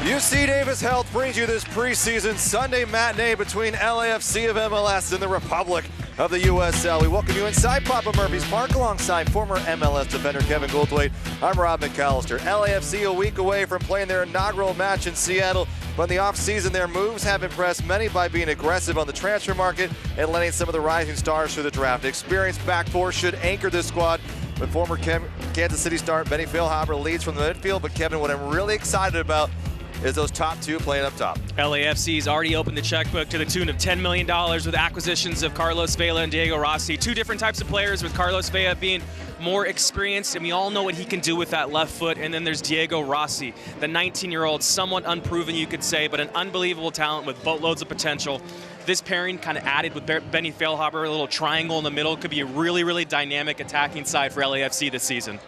UC Davis Health brings you this preseason Sunday matinee between LAFC of MLS and the Republic of the USL. We welcome you inside Papa Murphy's Park alongside former MLS defender Kevin Goldthwait. I'm Rob McAllister. LAFC a week away from playing their inaugural match in Seattle, but in the offseason their moves have impressed many by being aggressive on the transfer market and letting some of the rising stars through the draft. Experienced back four should anchor this squad, but former Kansas City star Benny Feilhaber leads from the midfield. But Kevin, what I'm really excited about is those top two playing up top. LAFC's already opened the checkbook to the tune of $10 million with acquisitions of Carlos Vela and Diego Rossi. Two different types of players, with Carlos Vela being more experienced, and we all know what he can do with that left foot. And then there's Diego Rossi, the 19-year-old, somewhat unproven, you could say, but an unbelievable talent with boatloads of potential. This pairing kind of added with Benny Feilhaber, a little triangle in the middle, could be a really, really dynamic attacking side for LAFC this season.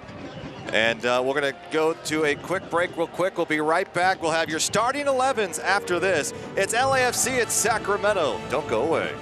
And we're going to go to a quick break real quick. We'll be right back. We'll have your starting 11s after this. It's LAFC at Sacramento. Don't go away.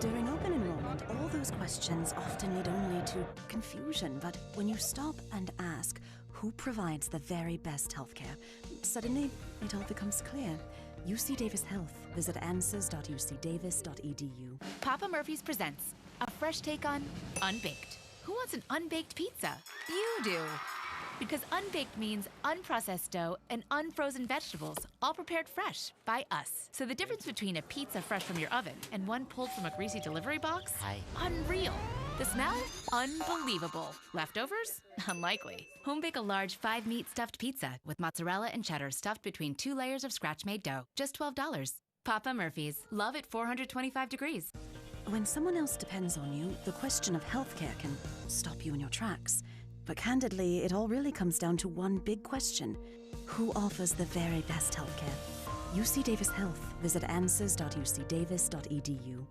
During open enrollment, all those questions often lead only to confusion. But when you stop and ask who provides the very best healthcare, suddenly it all becomes clear. UC Davis Health. Visit answers.ucdavis.edu. Papa Murphy's presents a fresh take on unbaked. Who wants an unbaked pizza? You do. Because unbaked means unprocessed dough and unfrozen vegetables, all prepared fresh by us. So the difference between a pizza fresh from your oven and one pulled from a greasy delivery box? Unreal. The smell? Unbelievable. Leftovers? Unlikely. Home bake a large 5-meat stuffed pizza with mozzarella and cheddar stuffed between 2 layers of scratch-made dough. Just $12. Papa Murphy's. Love at 425 degrees. When someone else depends on you, the question of healthcare can stop you in your tracks. But candidly, it all really comes down to one big question. Who offers the very best healthcare? UC Davis Health. Visit answers.ucdavis.edu.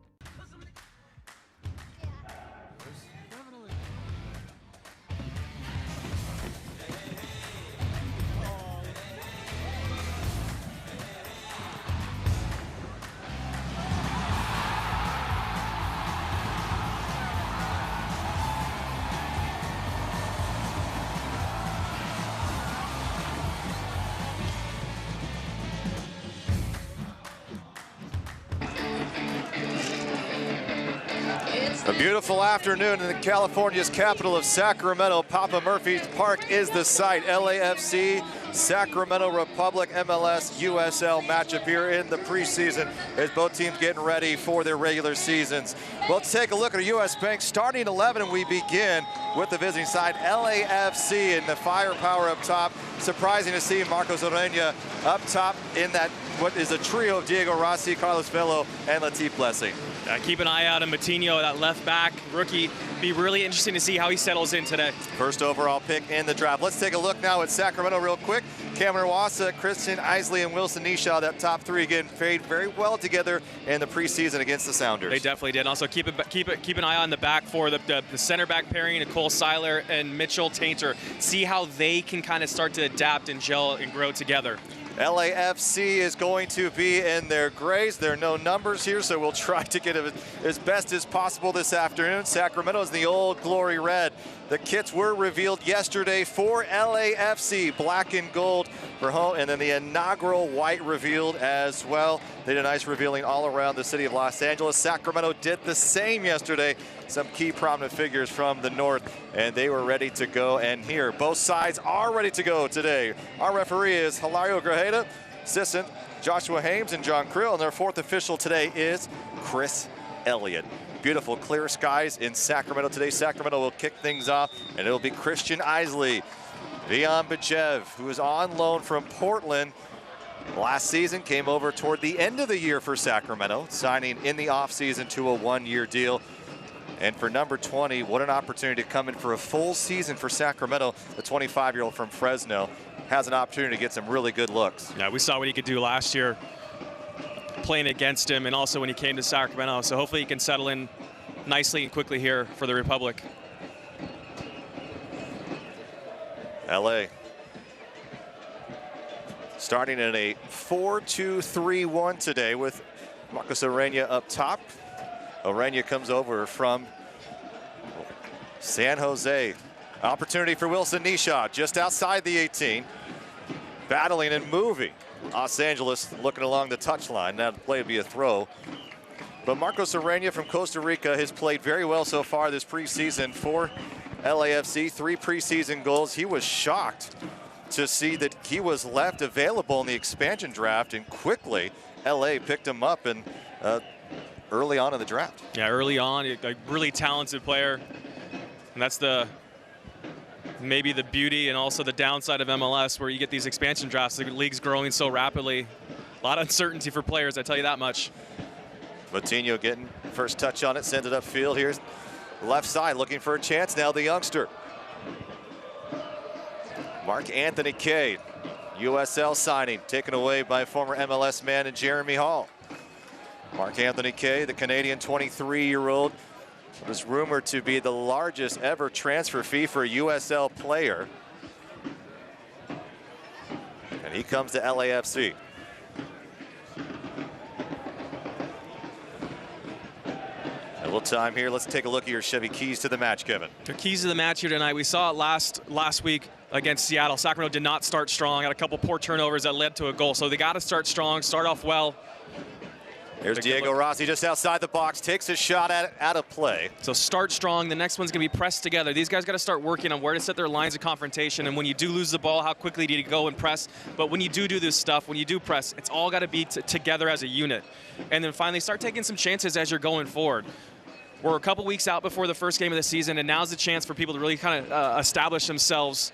A beautiful afternoon in California's capital of Sacramento. Papa Murphy's Park is the site. LAFC, Sacramento Republic, MLS, USL matchup here in the preseason as both teams getting ready for their regular seasons. Well, let's take a look at a U.S. Bank starting 11, and we begin with the visiting side, LAFC, and the firepower up top. Surprising to see Marcos Orena up top in that what is a trio of Diego Rossi, Carlos Vela, and Latif Blessing. Keep an eye out on Matinho, that left back rookie. Be really interesting to see how he settles in today. First overall pick in the draft. Let's take a look now at Sacramento real quick. Cameron Wassa, Christian Isley, and Wilson Nishaw, that top three again played very well together in the preseason against the Sounders. They definitely did. Also keep an eye on the back for the center back pairing, Nicole Seiler and Mitchell Tainter. See how they can kind of start to adapt and gel and grow together. LAFC is going to be in their grays. There are no numbers here, so we'll try to get it as best as possible this afternoon. Sacramento is the old glory red. The kits were revealed yesterday for LAFC, black and gold for home, and then the inaugural white revealed as well. They did a nice revealing all around the city of Los Angeles. Sacramento did the same yesterday. Some key prominent figures from the north, and they were ready to go. And here, both sides are ready to go today. Our referee is Hilario Grajeda. Sisson, Joshua Hames, and John Krill. And their fourth official today is Chris Elliott. Beautiful clear skies in Sacramento today. Sacramento will kick things off, and it'll be Christian Isley. Vian Bajev, who is on loan from Portland last season, came over toward the end of the year for Sacramento, signing in the offseason to a one-year deal. And for number 20, what an opportunity to come in for a full season for Sacramento. The 25-year-old from Fresno has an opportunity to get some really good looks. Yeah, we saw what he could do last year playing against him, and also when he came to Sacramento. So hopefully he can settle in nicely and quickly here for the Republic. LA starting in a 4-2-3-1 today with Marcos Urena up top. Urena comes over from San Jose. Opportunity for Wilson Nisha just outside the 18. Battling and moving. Los Angeles looking along the touchline. That play would be a throw. But Marcos Urena from Costa Rica has played very well so far this preseason for LAFC. 3 preseason goals. He was shocked to see that he was left available in the expansion draft, and quickly LA picked him up and early on in the draft. Yeah, early on, a really talented player. And that's maybe the beauty and also the downside of MLS, where you get these expansion drafts. The league's growing so rapidly. A lot of uncertainty for players, I tell you that much. Moutinho getting first touch on it, sends it upfield. Here's left side looking for a chance now, the youngster. Mark Anthony Kaye, USL signing, taken away by former MLS man and Jeremy Hall. Mark Anthony Kaye, the Canadian 23-year-old, was rumored to be the largest ever transfer fee for a USL player. And he comes to LAFC. A little time here. Let's take a look at your Chevy keys to the match, Kevin. The keys to the match here tonight. We saw it last week against Seattle. Sacramento did not start strong. Had a couple poor turnovers that led to a goal. So they got to start strong, start off well. There's Diego Rossi just outside the box, takes a shot at a play. So start strong. The next one's going to be pressed together. These guys got to start working on where to set their lines of confrontation. And when you do lose the ball, how quickly do you go and press? But when you do this stuff, when you do press, it's all got to be together as a unit. And then finally start taking some chances as you're going forward. We're a couple weeks out before the first game of the season, and now's the chance for people to really kind of establish themselves,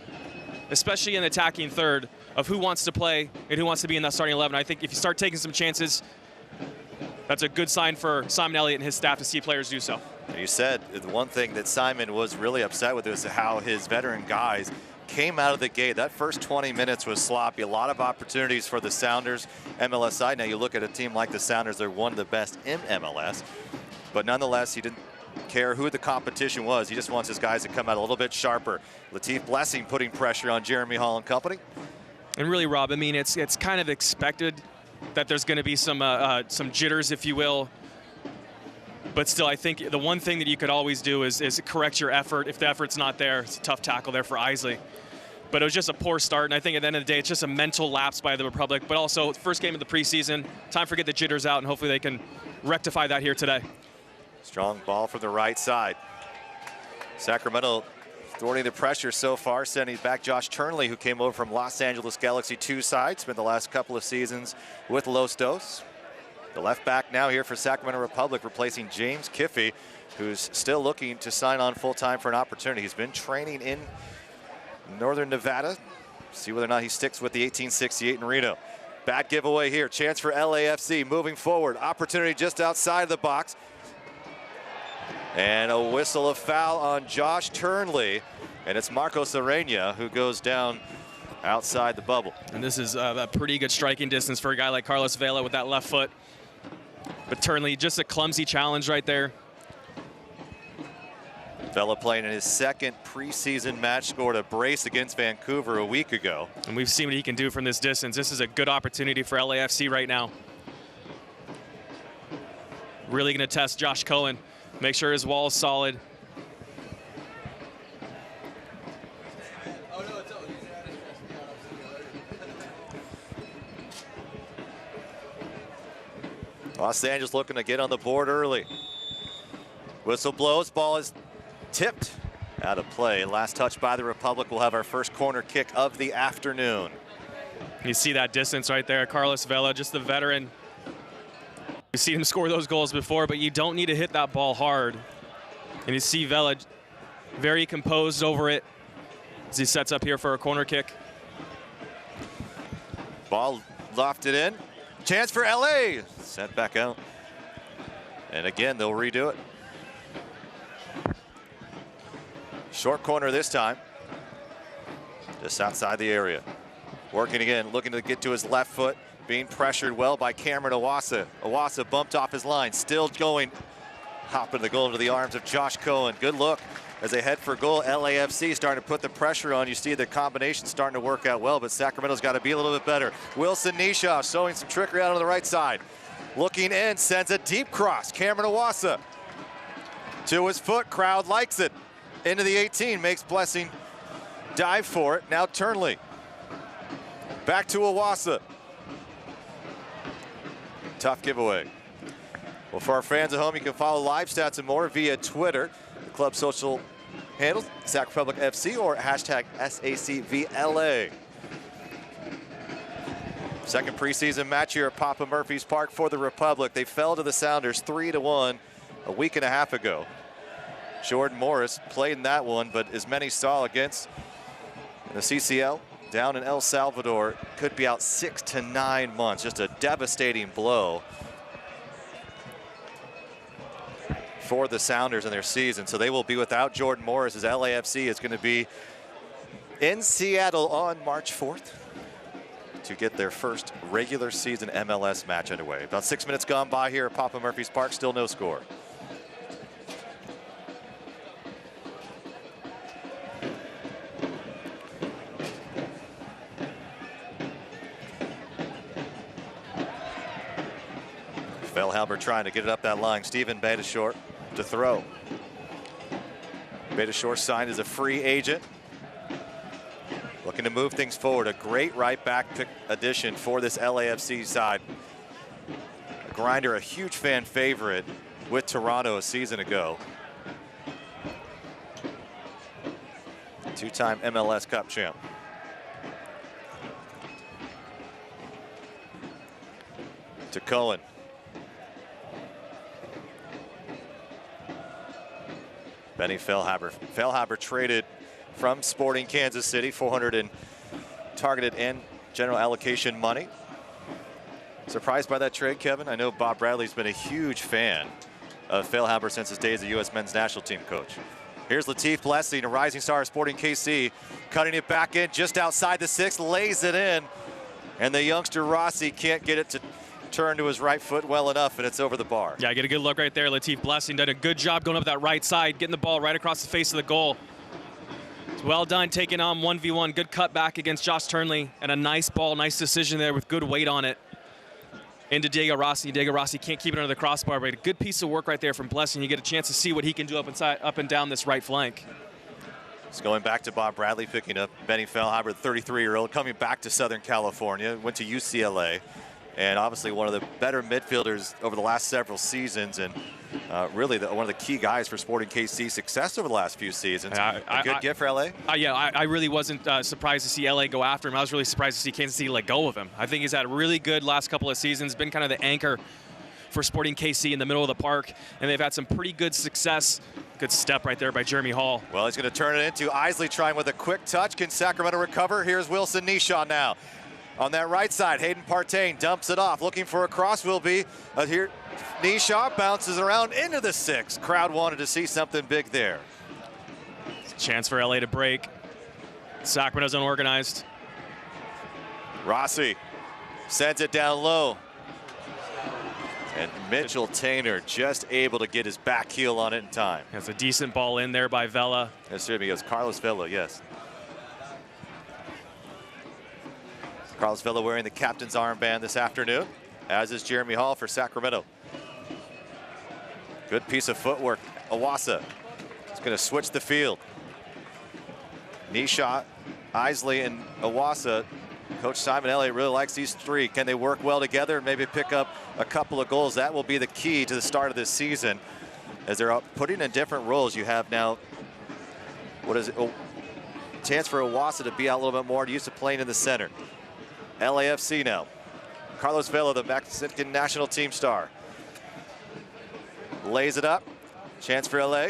especially in the attacking third, of who wants to play and who wants to be in that starting 11. I think if you start taking some chances, that's a good sign for Simon Elliott and his staff to see players do so. You said the one thing that Simon was really upset with was how his veteran guys came out of the gate. That first 20 minutes was sloppy. A lot of opportunities for the Sounders MLS side. Now you look at a team like the Sounders, they're one of the best in MLS. But nonetheless, he didn't care who the competition was. He just wants his guys to come out a little bit sharper. Latif Blessing putting pressure on Jeremy Hall and company. And really, Rob, I mean, it's kind of expected that there's going to be some jitters, if you will. But still, I think the one thing that you could always do is correct your effort. If the effort's not there, it's a tough tackle there for Isley. But it was just a poor start, and I think at the end of the day, it's just a mental lapse by the Republic. But also, first game of the preseason, time to get the jitters out, and hopefully they can rectify that here today. Strong ball from the right side. Sacramento thwarting the pressure so far, sending back Josh Turnley, who came over from Los Angeles Galaxy 2 side, spent the last couple of seasons with Los Dos. The left back now here for Sacramento Republic, replacing James Kiffey, who's still looking to sign on full-time for an opportunity. He's been training in Northern Nevada. See whether or not he sticks with the 1868 in Reno. Bad giveaway here. Chance for LAFC moving forward. Opportunity just outside the box. And a whistle of foul on Josh Turnley. And it's Marcos Urena who goes down outside the bubble. And this is a pretty good striking distance for a guy like Carlos Vela with that left foot. But Turnley, just a clumsy challenge right there. Vela playing in his second preseason match, scored a brace against Vancouver a week ago. And we've seen what he can do from this distance. This is a good opportunity for LAFC right now. Really going to test Josh Cohen. Make sure his wall is solid. Los Angeles looking to get on the board early. Whistle blows, ball is tipped out of play. Last touch by the Republic. We'll have our first corner kick of the afternoon. You see that distance right there. Carlos Vela, just the veteran. You've seen him score those goals before, but you don't need to hit that ball hard. And you see Vela very composed over it as he sets up here for a corner kick. Ball lofted in. Chance for LA. Sent back out. And again, they'll redo it. Short corner this time. Just outside the area. Working again, looking to get to his left foot. Being pressured well by Cameron Iwasa. Iwasa bumped off his line. Still going. Hopping the goal into the arms of Josh Cohen. Good look as they head for goal. LAFC starting to put the pressure on. You see the combination starting to work out well, but Sacramento's got to be a little bit better. Wilson Nisha showing some trickery out on the right side. Looking in, sends a deep cross. Cameron Iwasa to his foot. Crowd likes it. Into the 18, makes Blessing dive for it. Now Turnley. Back to Iwasa. Tough giveaway. Well, for our fans at home, you can follow live stats and more via Twitter. The club social handles, Sac Republic FC or hashtag SACVLA. Second preseason match here at Papa Murphy's Park for the Republic. They fell to the Sounders 3-1 a week and a half ago. Jordan Morris played in that one, but as many saw against the CCL down in El Salvador, could be out 6 to 9 months. Just a devastating blow for the Sounders in their season. So they will be without Jordan Morris as LAFC is going to be in Seattle on March 4th to get their first regular season MLS match underway. About 6 minutes gone by here at Papa Murphy's Park, still no score. Feilhaber trying to get it up that line. Steven Beitashour to throw. Beitashour signed as a free agent. Looking to move things forward. A great right back pick addition for this LAFC side. Grinder, a huge fan favorite with Toronto a season ago. Two-time MLS Cup champ. To Cohen. Benny Feilhaber. Feilhaber traded from Sporting Kansas City, 400 in targeted and general allocation money. Surprised by that trade, Kevin? I know Bob Bradley's been a huge fan of Feilhaber since his days as U.S. men's national team coach. Here's Latif Blessing, a rising star of Sporting KC, cutting it back in just outside the 6, lays it in, and the youngster Rossi can't get it to turn to his right foot well enough, and it's over the bar. Yeah, get a good look right there. Latif Blessing did a good job going up that right side, getting the ball right across the face of the goal. It's well done, taking on 1v1. Good cut back against Josh Turnley, and a nice ball, nice decision there with good weight on it. Into Diego Rossi. Diego Rossi can't keep it under the crossbar, but a good piece of work right there from Blessing. You get a chance to see what he can do up and down this right flank. It's going back to Bob Bradley, picking up Benny Feilhaber, the 33-year-old, coming back to Southern California, went to UCLA. And obviously one of the better midfielders over the last several seasons, and really one of the key guys for Sporting KC's success over the last few seasons. A good gift for LA? Yeah, I really wasn't surprised to see LA go after him. I was really surprised to see Kansas City let go of him. I think he's had a really good last couple of seasons, been kind of the anchor for Sporting KC in the middle of the park, and they've had some pretty good success. Good step right there by Jeremy Hall. Well, he's going to turn it into Isley trying with a quick touch. Can Sacramento recover? Here's Wilson Nisha now. On that right side, Hayden Partain dumps it off. Looking for a cross will be here. Nisha bounces around into the 6. Crowd wanted to see something big there. Chance for LA to break. Sacramento's unorganized. Rossi sends it down low. And Mitchell Tainer just able to get his back heel on it in time. That's a decent ball in there by Vela. Yes, sir, because Carlos Vela, yes. Carlos Vela wearing the captain's armband this afternoon, as is Jeremy Hall for Sacramento. Good piece of footwork. Iwasa is going to switch the field. Nisha, Isley, and Iwasa. Coach Simon Elliott really likes these three. Can they work well together and maybe pick up a couple of goals? That will be the key to the start of this season. As they're putting in different roles, you have now, what is it? A chance for Iwasa to be out a little bit more, used to playing in the center. LAFC now. Carlos Vela, the Mexican national team star. Lays it up. Chance for LA.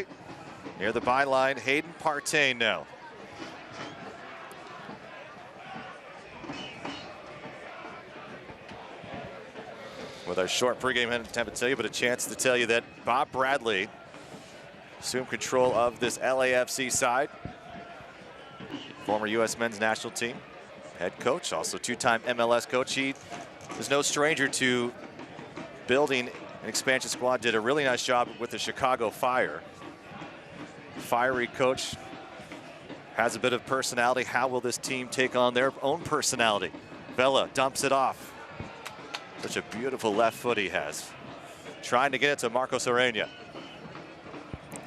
Near the byline, Hayden Partain now. With our short pregame attempt to tell you, but a chance to tell you that Bob Bradley assumed control of this LAFC side. Former U.S. men's national team head coach, also two-time MLS coach. He is no stranger to building an expansion squad. Did a really nice job with the Chicago Fire. Fiery coach, has a bit of personality. How will this team take on their own personality? Vela dumps it off. Such a beautiful left foot he has. Trying to get it to Marcos Arena.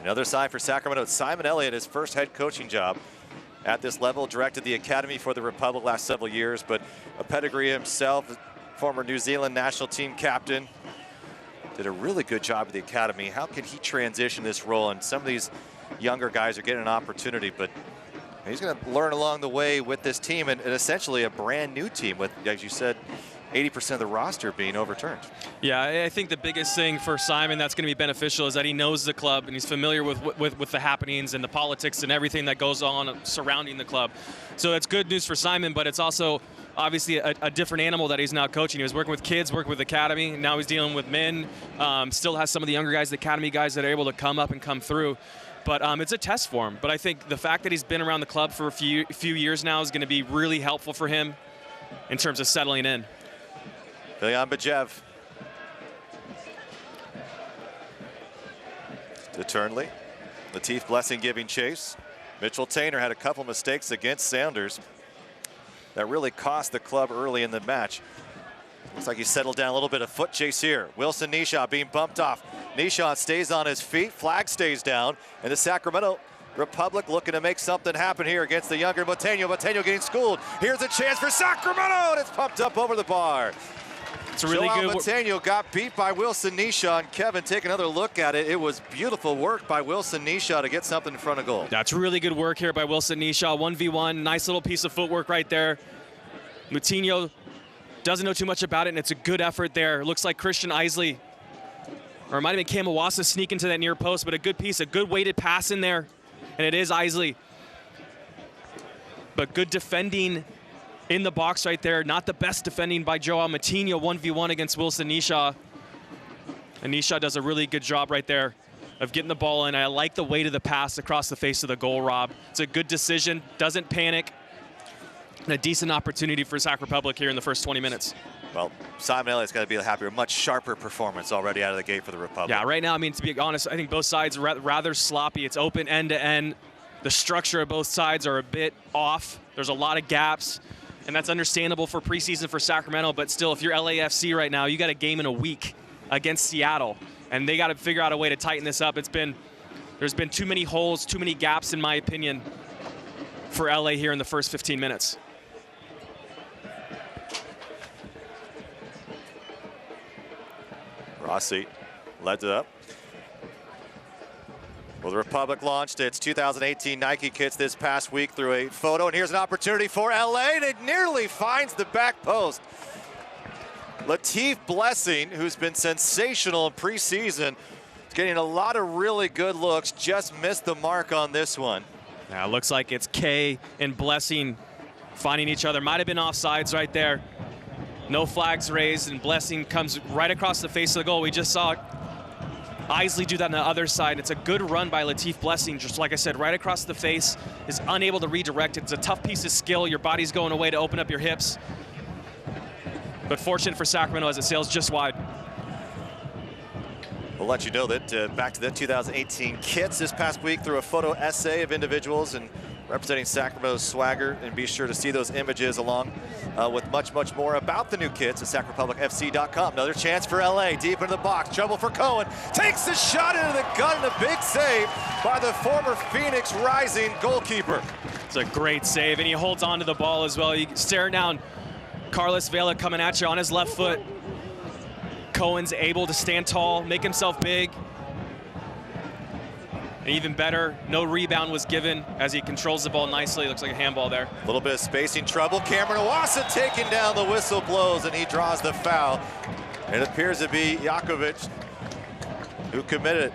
Another side for Sacramento. It's Simon Elliott, his first head coaching job at this level. Directed the academy for the Republic last several years, but a pedigree himself, former New Zealand national team captain. Did a really good job at the academy. How can he transition this role? And some of these younger guys are getting an opportunity, but he's going to learn along the way with this team, and essentially a brand new team with, as you said, 80% of the roster being overturned. Yeah, I think the biggest thing for Simon that's going to be beneficial is that he knows the club and he's familiar with the happenings and the politics and everything that goes on surrounding the club. So it's good news for Simon, but it's also obviously a different animal that he's now coaching. He was working with kids, working with the academy. Now he's dealing with men. Still has some of the younger guys, the academy guys that are able to come up and come through. But it's a test for him. But I think the fact that he's been around the club for a few years now is going to be really helpful for him in terms of settling in. Ilyan Bajev. To Turnley. Latif Blessing giving chase. Mitchell Tainer had a couple mistakes against Sounders that really cost the club early in the match. Looks like he settled down a little bit. A foot chase here. Wilson Nisha being bumped off. Nisha stays on his feet. Flag stays down. And the Sacramento Republic looking to make something happen here against the younger Boteño. Boteño getting schooled. Here's a chance for Sacramento, and it's pumped up over the bar. It's a really Joao good. Boteño got beat by Wilson Nisha, and Kevin, take another look at it. It was beautiful work by Wilson Nisha to get something in front of goal. That's really good work here by Wilson Nisha. 1v1, nice little piece of footwork right there. Moutinho doesn't know too much about it, and it's a good effort there. Looks like Christian Isley, or it might have been Cam Iwasa sneak into that near post, but a good piece, a good weighted pass in there, and it is Isley. But good defending in the box right there. Not the best defending by Joao Moutinho, 1v1 against Wilson Nisha. And Nisha does a really good job right there of getting the ball in. I like the weight of the pass across the face of the goal, Rob. It's a good decision, doesn't panic. And a decent opportunity for Sac Republic here in the first 20 minutes. Well, Simon Elliott's got to be happier. Much sharper performance already out of the gate for the Republic. Yeah, right now, I mean, to be honest, I think both sides are rather sloppy. It's open end to end. The structure of both sides are a bit off. There's a lot of gaps, and that's understandable for preseason for Sacramento, but still, if you're LAFC right now, you got a game in a week against Seattle, and they got to figure out a way to tighten this up. There's been too many holes, too many gaps, in my opinion, for LA here in the first 15 minutes. Rossi led it up. Well, the Republic launched its 2018 Nike kits this past week through a photo, and here's an opportunity for LA, and it nearly finds the back post. Latif Blessing, who's been sensational in preseason, is getting a lot of really good looks, just missed the mark on this one. Now, it looks like it's Kay and Blessing finding each other. Might have been offsides right there. No flags raised, and Blessing comes right across the face of the goal. We just saw Isley do that on the other side. It's a good run by Latif Blessing, just like I said, right across the face, is unable to redirect it. It's a tough piece of skill. Your body's going away to open up your hips. But fortunate for Sacramento as it sails just wide. We'll let you know that back to the 2018 kits this past week through a photo essay of individuals and representing Sacramento's swagger, and be sure to see those images along with much, much more about the new kits at SacRepublicFC.com. Another chance for LA, deep into the box, trouble for Cohen, takes the shot into the gut, and a big save by the former Phoenix Rising goalkeeper. It's a great save, and he holds on to the ball as well. You stare down Carlos Vela coming at you on his left foot. Cohen's able to stand tall, make himself big. And And even better, no rebound was given as he controls the ball nicely. Looks like a handball there. A little bit of spacing trouble. Cameron Iwasa taking down, the whistle blows, and he draws the foul. It appears to be Jakovic who committed it.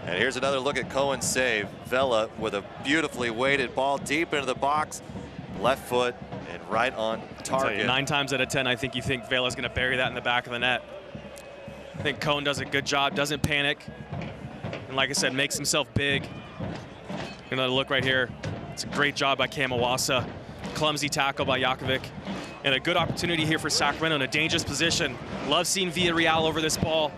And here's another look at Cohen's save. Vela with a beautifully weighted ball deep into the box. Left foot and right on target. 9 times out of 10, I think you think Vela's going to bury that in the back of the net. I think Cohen does a good job, doesn't panic. And like I said, makes himself big. Another look right here. It's a great job by Cam Iwasa. Clumsy tackle by Jakovic. And a good opportunity here for Sacramento in a dangerous position. Love seeing Villarreal over this ball.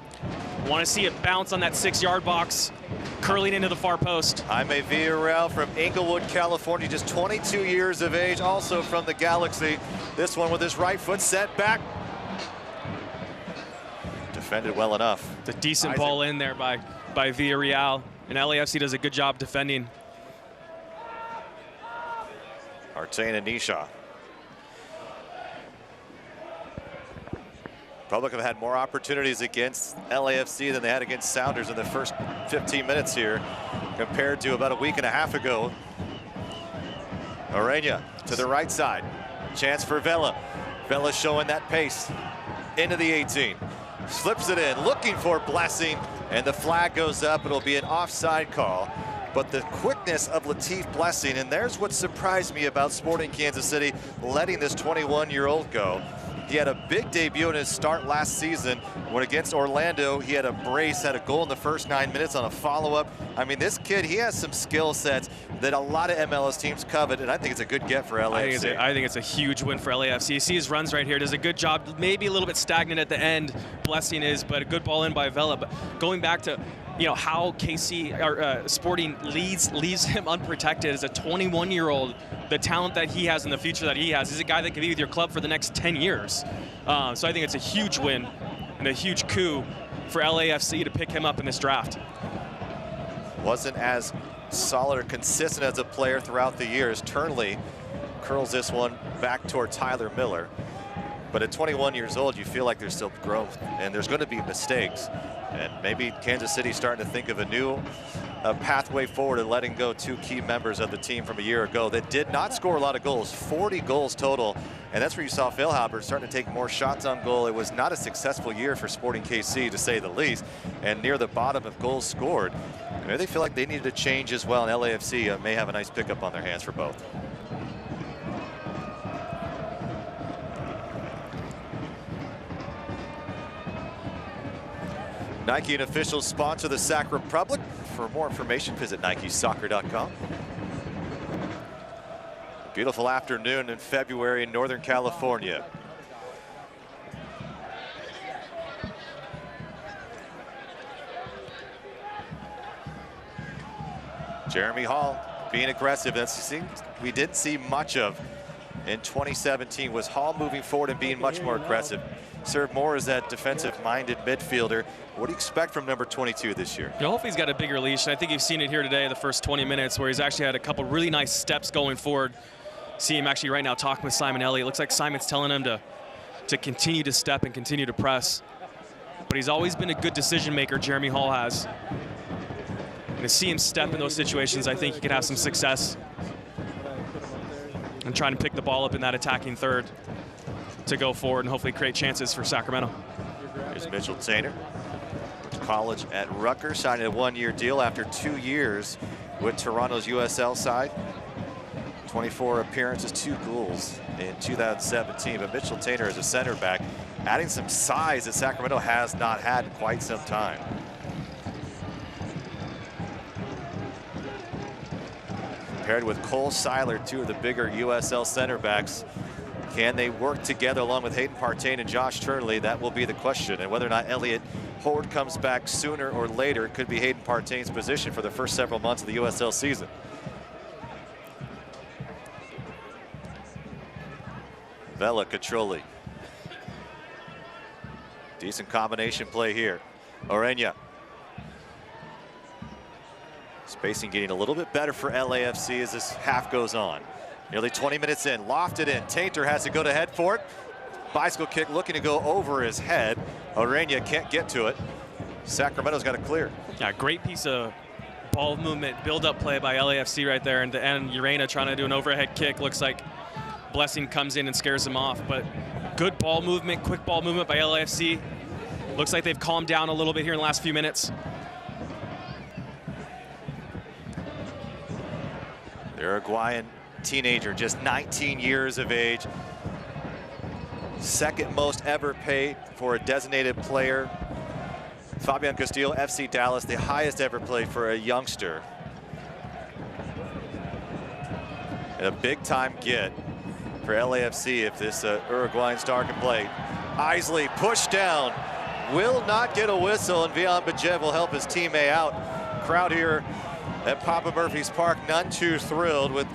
Want to see it bounce on that 6-yard box, curling into the far post. Jaime Villarreal from Inglewood, California, just 22 years of age, also from the Galaxy. This one with his right foot set back. Defended well enough. It's a decent ball in there by Villarreal, and LAFC does a good job defending. Artain and Nisha. Republic have had more opportunities against LAFC than they had against Sounders in the first 15 minutes here, compared to about a week and a half ago. Orena to the right side. Chance for Vela. Vela showing that pace into the 18. Slips it in, looking for Blessing, and the flag goes up. It'll be an offside call. But the quickness of Latif Blessing, and there's what surprised me about Sporting Kansas City letting this 21-year-old go. He had a big debut in his start last season when against Orlando. He had a brace, had a goal in the first 9 minutes on a follow-up. I mean, this kid, he has some skill sets that a lot of MLS teams covet, and I think it's a good get for LAFC. I think it's a huge win for LAFC. You see his runs right here. Does a good job, maybe a little bit stagnant at the end, Blessing is, but a good ball in by Vela. But going back to, you know, how KC or Sporting leaves him unprotected as a 21-year-old, the talent that he has and the future that he has. He's a guy that could be with your club for the next 10 years. So I think it's a huge win and a huge coup for LAFC to pick him up in this draft. Wasn't as solid or consistent as a player throughout the years. Turnley curls this one back toward Tyler Miller. But at 21 years old, you feel like there's still growth, and there's going to be mistakes. And maybe Kansas City's starting to think of a new pathway forward and letting go 2 key members of the team from a year ago that did not score a lot of goals, 40 goals total. And that's where you saw Feilhaber starting to take more shots on goal. It was not a successful year for Sporting KC, to say the least, and near the bottom of goals scored. Maybe they feel like they needed a change as well, and LAFC may have a nice pickup on their hands for both. Nike, an official sponsor of the Sac Republic. For more information, visit NikeSoccer.com. Beautiful afternoon in February in Northern California. Jeremy Hall being aggressive. That's something we didn't see much of in 2017, was Hall moving forward and being much more aggressive. Served more as that defensive-minded midfielder. What do you expect from number 22 this year? You know, hopefully he's got a bigger leash. And I think you've seen it here today, the first 20 minutes, where he's actually had a couple really nice steps going forward. See him actually right now talking with Simon Elliott. Looks like Simon's telling him to continue to step and continue to press. But he's always been a good decision maker, Jeremy Hall has. And to see him step in those situations, I think he could have some success. And trying to pick the ball up in that attacking third to go forward and hopefully create chances for Sacramento. Here's Mitchell Taintor. Went to college at Rutgers, signed a 1-year deal after 2 years with Toronto's USL side. 24 appearances, 2 goals in 2017. But Mitchell Taintor is a center back, adding some size that Sacramento has not had in quite some time. Paired with Cole Seiler, 2 of the bigger USL center backs. Can they work together along with Hayden Partain and Josh Turnley? That will be the question. And whether or not Elliot Horde comes back sooner or later, it could be Hayden Partain's position for the first several months of the USL season. Vela Catroli. Decent combination play here. Orena. Spacing getting a little bit better for LAFC as this half goes on. Nearly 20 minutes in, lofted in. Taintor has to go to head for it. bicycle kick looking to go over his head. Orena can't get to it. Sacramento's got it cleared. Yeah, great piece of ball movement, build-up play by LAFC right there. And Orena trying to do an overhead kick. Looks like Blessing comes in and scares him off. But good ball movement, quick ball movement by LAFC. Looks like they've calmed down a little bit here in the last few minutes. The Uruguayan teenager, just 19 years of age. Second most ever paid for a designated player. Fabian Castillo, FC Dallas, the highest ever played for a youngster. And a big time get for LAFC if this Uruguayan star can play. Isley pushed down, will not get a whistle, and Vian Bajev will help his teammate out. Crowd here at Papa Murphy's Park, none too thrilled with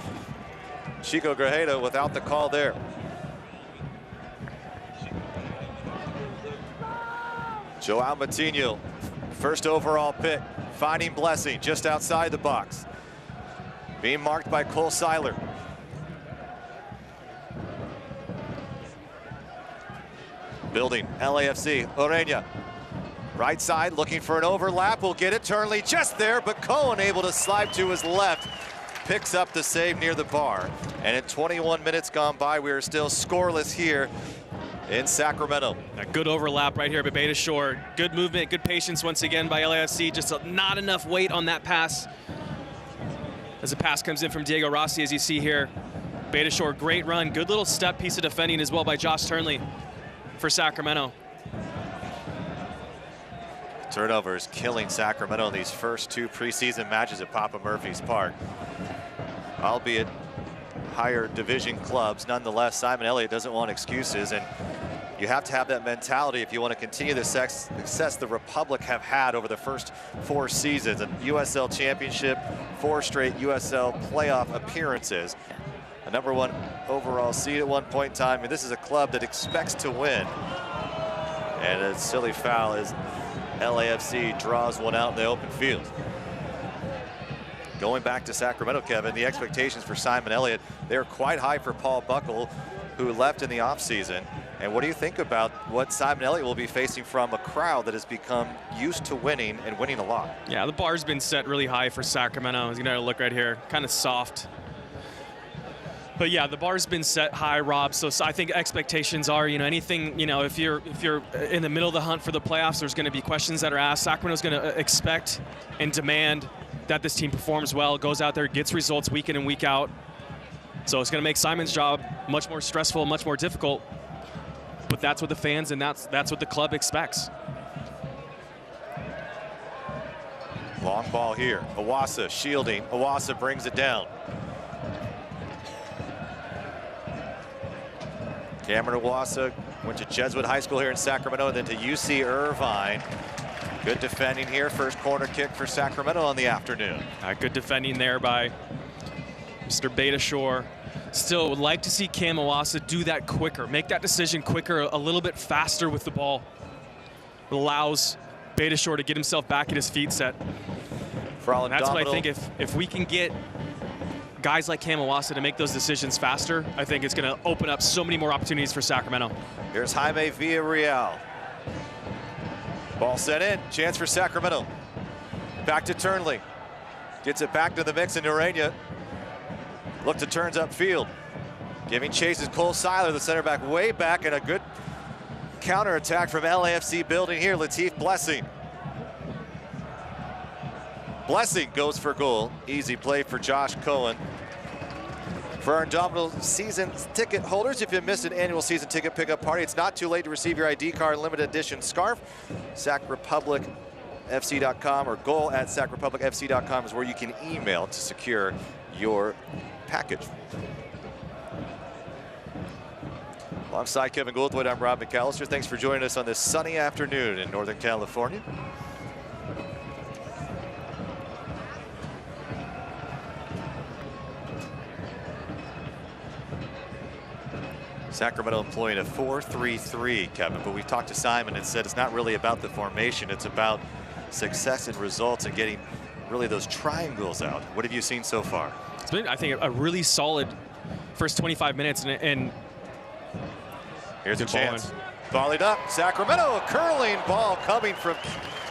Chico Grajeda without the call there. Joao Matinho, first overall pick, finding Blessing just outside the box. Being marked by Cole Seiler. Building, LAFC, Orena. Right side, looking for an overlap, will get it. Turnley just there, but Cohen able to slide to his left. Picks up the save near the bar. And in 21 minutes gone by, we are still scoreless here in Sacramento. A good overlap right here by Beitashour. Good movement, good patience once again by LAFC. Just not enough weight on that pass. As the pass comes in from Diego Rossi, as you see here. Beitashour, great run. Good little step piece of defending as well by Josh Turnley for Sacramento. Turnovers killing Sacramento in these first two preseason matches at Papa Murphy's Park. Albeit higher division clubs, nonetheless, Simon Elliott doesn't want excuses, and you have to have that mentality if you want to continue the success the Republic have had over the first 4 seasons. A USL championship, 4 straight USL playoff appearances. A #1 overall seed at one point in time, and this is a club that expects to win. And a silly foul as LAFC draws one out in the open field. Going back to Sacramento, Kevin, the expectations for Simon Elliott, they're quite high for Paul Buckle, who left in the offseason. And what do you think about what Simon Elliott will be facing from a crowd that has become used to winning and winning a lot? Yeah, the bar's been set really high for Sacramento. He's gonna look right here, kind of soft. But yeah, the bar's been set high, Rob. So I think expectations are, anything, if you're in the middle of the hunt for the playoffs, there's going to be questions that are asked. Sacramento's going to expect and demand that this team performs well, goes out there, gets results week in and week out. So it's going to make Simon's job much more stressful, much more difficult. But that's what the fans and that's what the club expects. Long ball here. Iwasa shielding. Iwasa brings it down. Cameron Iwasa went to Jesuit High School here in Sacramento, then to UC Irvine. Good defending here. First corner kick for Sacramento on the afternoon. Good defending there by Mr. Beitashour. Still would like to see Cam Iwasa do that quicker, make that decision quicker, a little bit faster with the ball. It allows Beitashour to get himself back at his feet set. And that's what I think, if we can get guys like Cam Iwasa to make those decisions faster, I think it's going to open up so many more opportunities for Sacramento. Here's Jaime Villarreal. Ball sent in, chance for Sacramento. Back to Turnley. Gets it back to the mix in Orena. Look to turns upfield. Giving chase is Cole Seiler, the center back, way back, and a good counterattack from LAFC building here. Latif Blessing. Blessing goes for goal. Easy play for Josh Cohen. For our Indomitable season ticket holders, if you missed an annual season ticket pickup party, it's not too late to receive your ID card limited edition scarf. SacRepublicFC.com or goal@SacRepublicFC.com is where you can email to secure your package. Alongside Kevin Goldthwait, I'm Rob McAllister. Thanks for joining us on this sunny afternoon in Northern California. Sacramento employing a 4-3-3, Kevin, but we talked to Simon and said it's not really about the formation, it's about success and results and getting really those triangles out. What have you seen so far? It's been, I think, a really solid first 25 minutes, and Here's a Good ball chance. Volleyed up. Sacramento, a curling ball coming from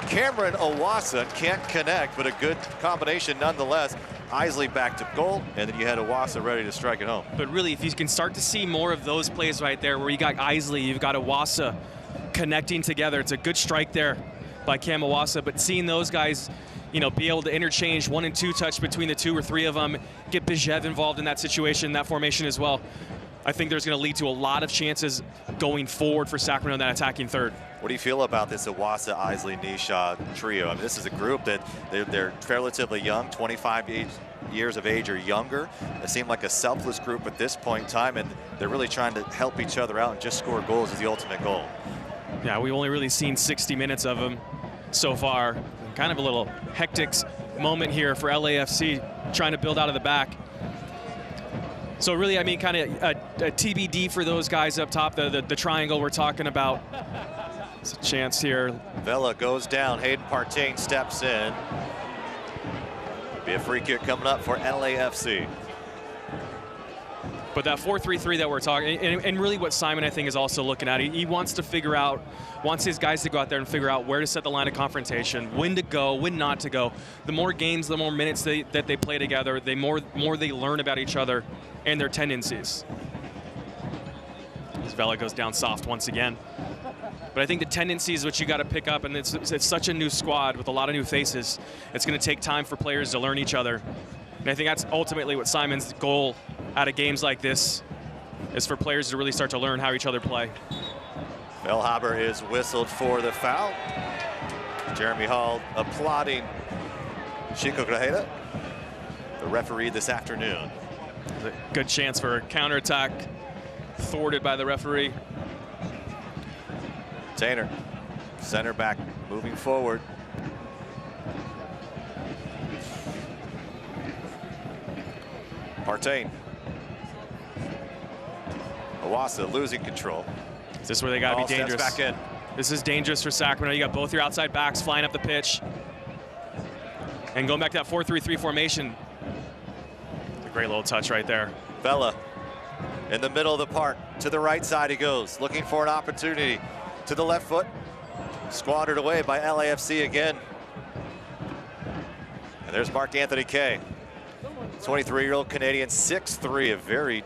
Cameron Owasa. Can't connect, but a good combination nonetheless. Isley back to goal, and then you had Owasa ready to strike it home. But really, if you can start to see more of those plays right there, where you got Isley, you've got Owasa connecting together. It's a good strike there by Cam Owasa, but seeing those guys, you know, be able to interchange 1 and 2 touch between the 2 or 3 of them, get Bijev involved in that situation, that formation as well. I think there's going to lead to a lot of chances going forward for Sacramento in that attacking third. What do you feel about this Owasa, Isley, Nisha trio? I mean, this is a group that they're relatively young, 25 years of age or younger. They seem like a selfless group at this point in time, and they're really trying to help each other out and just score goals is the ultimate goal. Yeah, we've only really seen 60 minutes of them so far. Kind of a little hectic moment here for LAFC, trying to build out of the back. So really, I mean, kind of a TBD for those guys up top, the triangle we're talking about. It's a chance here. Vela goes down. Hayden Partain steps in. Be a free kick coming up for LAFC. But that 4-3-3 that we're talking, and really what Simon, I think, is also looking at, he wants to figure out, wants his guys to go out there and figure out where to set the line of confrontation, when to go, when not to go. The more games, the more minutes that they play together, the more they learn about each other and their tendencies. As Vela goes down soft once again. But I think the tendencies which you got to pick up, and it's such a new squad with a lot of new faces, it's going to take time for players to learn each other. And I think that's ultimately what Simon's goal out of games like this is, for players to really start to learn how each other play. Feilhaber is whistled for the foul. Jeremy Hall applauding Chico Grajeda, the referee this afternoon. A good chance for a counterattack, thwarted by the referee. Tainer, center back, moving forward. Partain. Owasa losing control. Is this where they got to be dangerous? Back in. This is dangerous for Sacramento. You got both your outside backs flying up the pitch. And going back to that 4-3-3 formation. A great little touch right there. Vela in the middle of the park. To the right side he goes, looking for an opportunity. To the left foot. Squandered away by LAFC again. And there's Mark Anthony Kaye. 23-year-old Canadian, 6'3", a very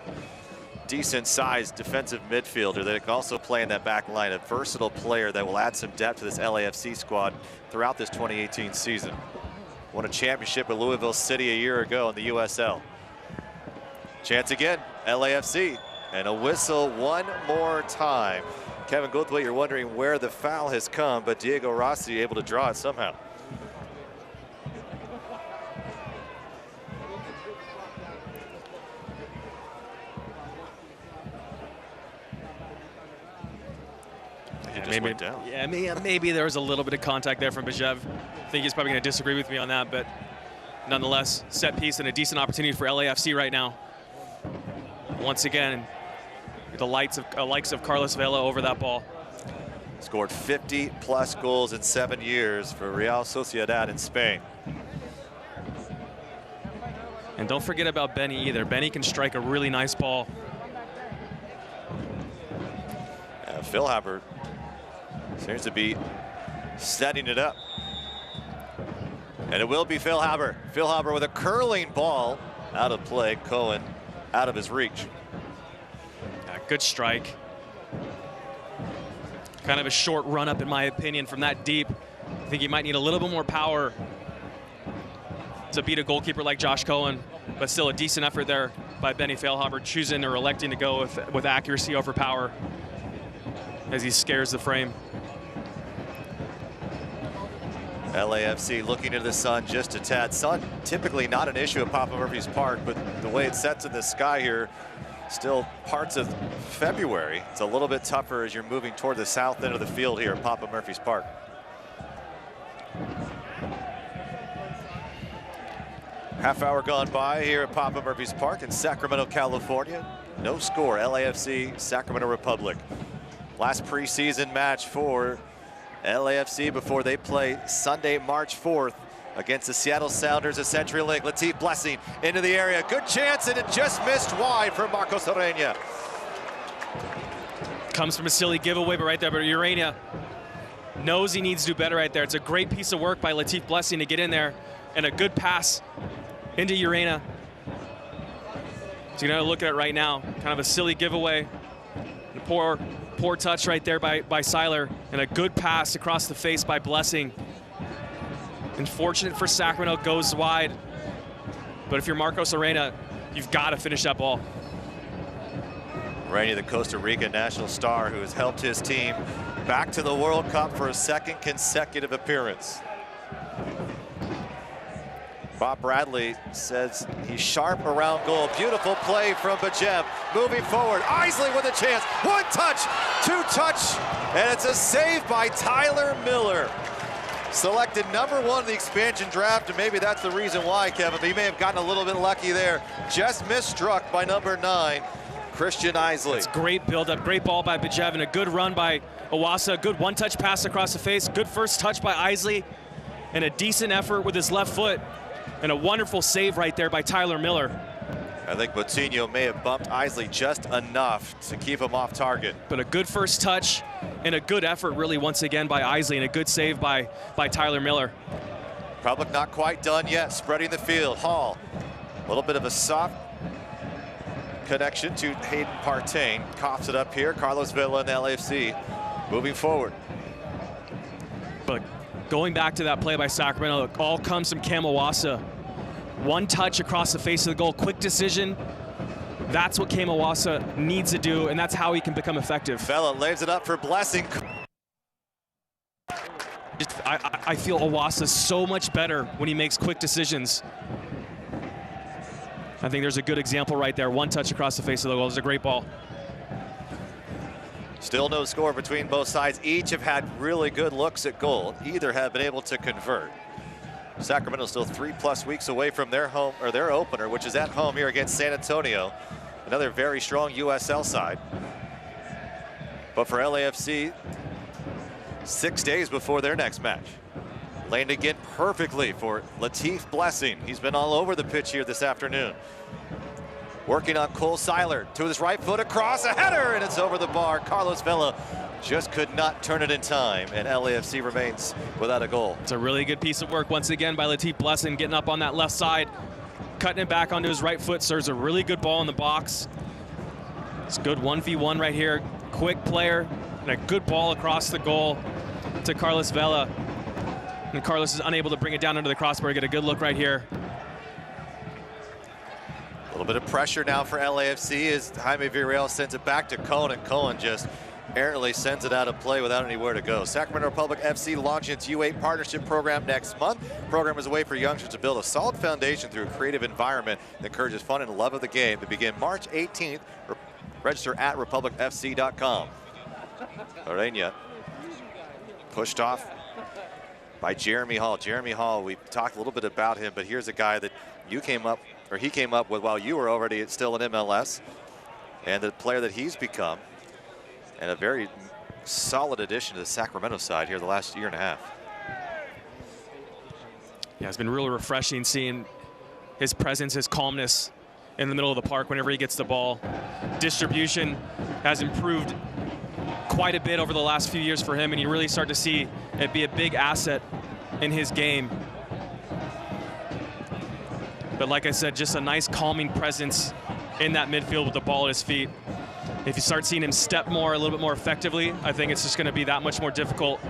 decent-sized defensive midfielder that can also play in that back line. A versatile player that will add some depth to this LAFC squad throughout this 2018 season. Won a championship with Louisville City a year ago in the USL. Chance again, LAFC, and a whistle one more time. Kevin Goldthwait, you're wondering where the foul has come, but Diego Rossi able to draw it somehow. Maybe there was a little bit of contact there from Bijev. I think he's probably going to disagree with me on that, but nonetheless, set piece and a decent opportunity for LAFC right now. Once again, the likes of Carlos Vela over that ball. Scored 50-plus goals in 7 years for Real Sociedad in Spain. And don't forget about Benny either. Benny can strike a really nice ball. Feilhaber seems to be setting it up. And it will be Feilhaber. Feilhaber with a curling ball out of play. Cohen out of his reach. Yeah, good strike. Kind of a short run up in my opinion from that deep. I think he might need a little bit more power to beat a goalkeeper like Josh Cohen, but still a decent effort there by Benny Feilhaber, choosing or electing to go with accuracy over power as he scares the frame. LAFC looking into the sun just a tad. Sun typically not an issue at Papa Murphy's Park, but the way it sets in the sky here, still parts of February. It's a little bit tougher as you're moving toward the south end of the field here at Papa Murphy's Park. Half hour gone by here at Papa Murphy's Park in Sacramento, California. No score, LAFC, Sacramento Republic. Last preseason match for LAFC before they play Sunday, March 4th against the Seattle Sounders at CenturyLink. Latif Blessing into the area. Good chance, and it just missed wide for Marcos Ureña. Comes from a silly giveaway, but right there, but Urania knows he needs to do better right there. It's a great piece of work by Latif Blessing to get in there, and a good pass into Urania. So you're gonna look at it right now, kind of a silly giveaway. A poor touch right there by Seiler, and a good pass across the face by Blessing. Unfortunate for Sacramento, goes wide. But if you're Marcos Urania, you've got to finish that ball. Urania, the Costa Rica national star who has helped his team back to the World Cup for a second consecutive appearance. Bob Bradley says he's sharp around goal. Beautiful play from Bajev. Moving forward, Isley with a chance. One touch, two touch, and it's a save by Tyler Miller. Selected #1 in the expansion draft, and maybe that's the reason why, Kevin. But he may have gotten a little bit lucky there. Just misstruck by #9, Christian Isley. It's great build-up, great ball by Bajev, and a good run by Iwasa. Good one-touch pass across the face. Good first touch by Isley, and a decent effort with his left foot. And a wonderful save right there by Tyler Miller. I think Botinho may have bumped Isley just enough to keep him off target. But a good first touch and a good effort really once again by Isley, and a good save by Tyler Miller. Republic not quite done yet, spreading the field. Hall, a little bit of a soft connection to Hayden Partain. Coughs it up here. Carlos Vela in the LAFC moving forward. But going back to that play by Sacramento, it all comes from Cam Iwasa. One touch across the face of the goal, quick decision. That's what Cam Iwasa needs to do, and that's how he can become effective. Vela lays it up for Blessing. I feel Iwasa so much better when he makes quick decisions. I think there's a good example right there. One touch across the face of the goal. It's a great ball. Still no score between both sides. Each have had really good looks at goal. Either have been able to convert. Sacramento still 3+ weeks away from their home, or their opener, which is at home here against San Antonio. Another very strong USL side. But for LAFC, 6 days before their next match. Laying again perfectly for Latif Blessing. He's been all over the pitch here this afternoon. Working on Cole Seiler to his right foot across, a header, and it's over the bar. Carlos Vela just could not turn it in time, and LAFC remains without a goal. It's a really good piece of work once again by Latif Blessing, getting up on that left side, cutting it back onto his right foot. Serves a really good ball in the box. It's good 1v1 right here. Quick player, and a good ball across the goal to Carlos Vela. And Carlos is unable to bring it down under the crossbar. Get a good look right here. A little bit of pressure now for LAFC as Jaime Villarreal sends it back to Cohen, and Cohen just errantly sends it out of play without anywhere to go. Sacramento Republic FC launching its U8 partnership program next month. The program is a way for youngsters to build a solid foundation through a creative environment that encourages fun and love of the game. To begin March 18th, register at republicfc.com. Urania pushed off by Jeremy Hall. Jeremy Hall, we talked a little bit about him, but here's a guy that he came up with while you were already still in MLS, and the player that he's become, and a very solid addition to the Sacramento side here the last year and a half. Yeah, it's been really refreshing seeing his presence, his calmness in the middle of the park whenever he gets the ball. Distribution has improved quite a bit over the last few years for him, and you really start to see it be a big asset in his game. But like I said, just a nice calming presence in that midfield with the ball at his feet. If you start seeing him step more, a little bit more effectively, I think it's just going to be that much more difficult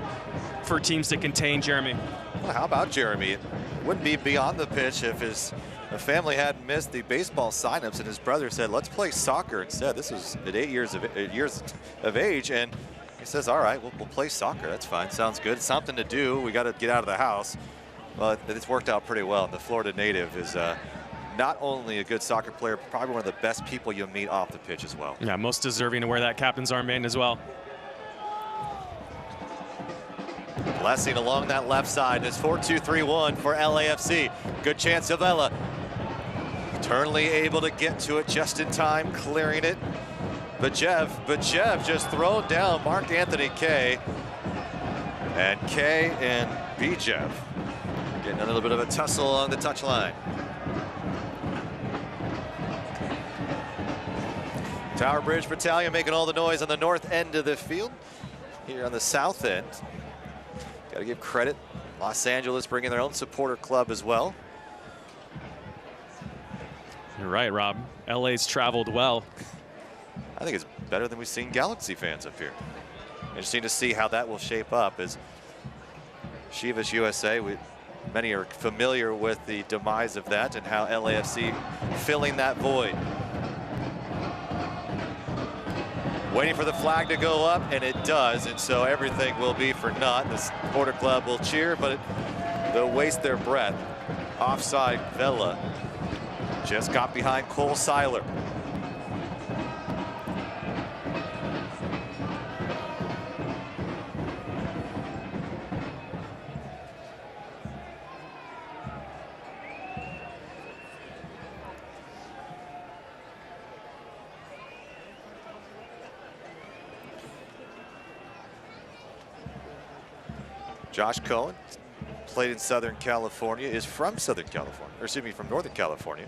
for teams to contain Jeremy. Well, how about Jeremy? It wouldn't be beyond the pitch if his family hadn't missed the baseball signups and his brother said, let's play soccer instead. This was at 8 years of age, and he says, all right, we'll play soccer. That's fine. Sounds good. It's something to do. We got to get out of the house. Well, it's worked out pretty well. The Florida native is not only a good soccer player, but probably one of the best people you'll meet off the pitch as well. Yeah, most deserving to wear that captain's armband as well. Blessing along that left side. It's 4-2-3-1 for LAFC. Good chance of Vela. Turnley able to get to it just in time, clearing it. Bajev just thrown down Mark Anthony Kaye. And Kaye and Bajev getting a little bit of a tussle on the touchline. Tower Bridge Battalion making all the noise on the north end of the field. Here on the south end, got to give credit. Los Angeles bringing their own supporter club as well. You're right, Rob. LA's traveled well. I think it's better than we've seen Galaxy fans up here. Interesting to see how that will shape up as Chivas USA, many are familiar with the demise of that and how LAFC filling that void. Waiting for the flag to go up, and it does, and so everything will be for naught. The supporter club will cheer, but they'll waste their breath. Offside, Vela just got behind Cole Seiler. Josh Cohen played in Southern California, is from Southern California, or excuse me, from Northern California.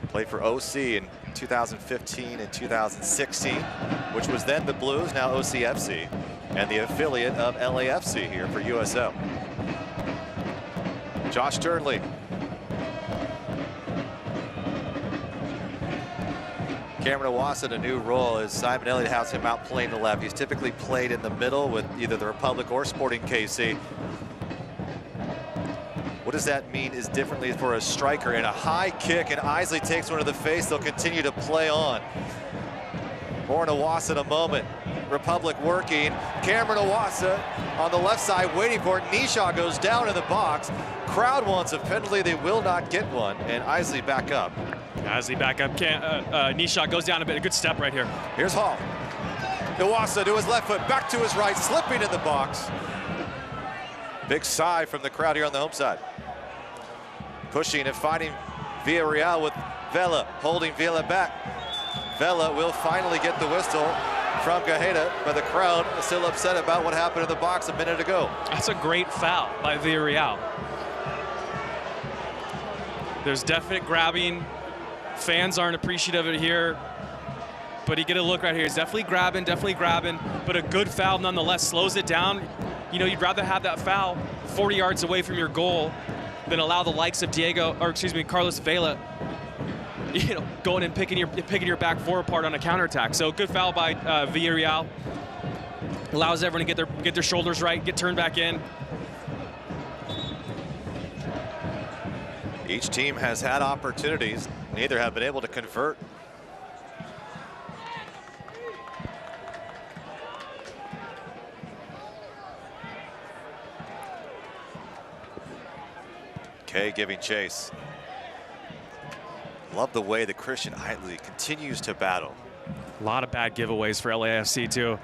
Played for OC in 2015 and 2016, which was then the Blues, now OCFC, and the affiliate of LAFC here for USL. Josh Turnley. Cameron Iwasa in a new role as Simon Elliott has him out playing the left. He's typically played in the middle with either the Republic or Sporting KC. What does that mean is differently for a striker? And a high kick, and Isley takes one to the face. They'll continue to play on. More on Iwasa in a moment. Republic working. Cameron Iwasa on the left side waiting for it. Nisha goes down in the box. Crowd wants a penalty. They will not get one. And Isley back up. Isley back up. Nisha goes down a bit. A good step right here. Here's Hall. Iwasa to his left foot, back to his right, slipping in the box. Big sigh from the crowd here on the home side. Pushing and fighting Villarreal with Vela, holding Vela back. Vela will finally get the whistle from Gajeda, but the crowd is still upset about what happened in the box a minute ago. That's a great foul by Villarreal. There's definite grabbing. Fans aren't appreciative of it here, but you get a look right here. He's definitely grabbing, but a good foul nonetheless. Slows it down. You know, you'd rather have that foul 40 yards away from your goal than allow the likes of Carlos Vela, you know, going and picking your back four apart on a counterattack. So good foul by Villarreal. Allows everyone to get their shoulders right, get turned back in. Each team has had opportunities. Neither have been able to convert. Kay giving chase. Love the way that Christian Isley continues to battle. A lot of bad giveaways for LAFC too.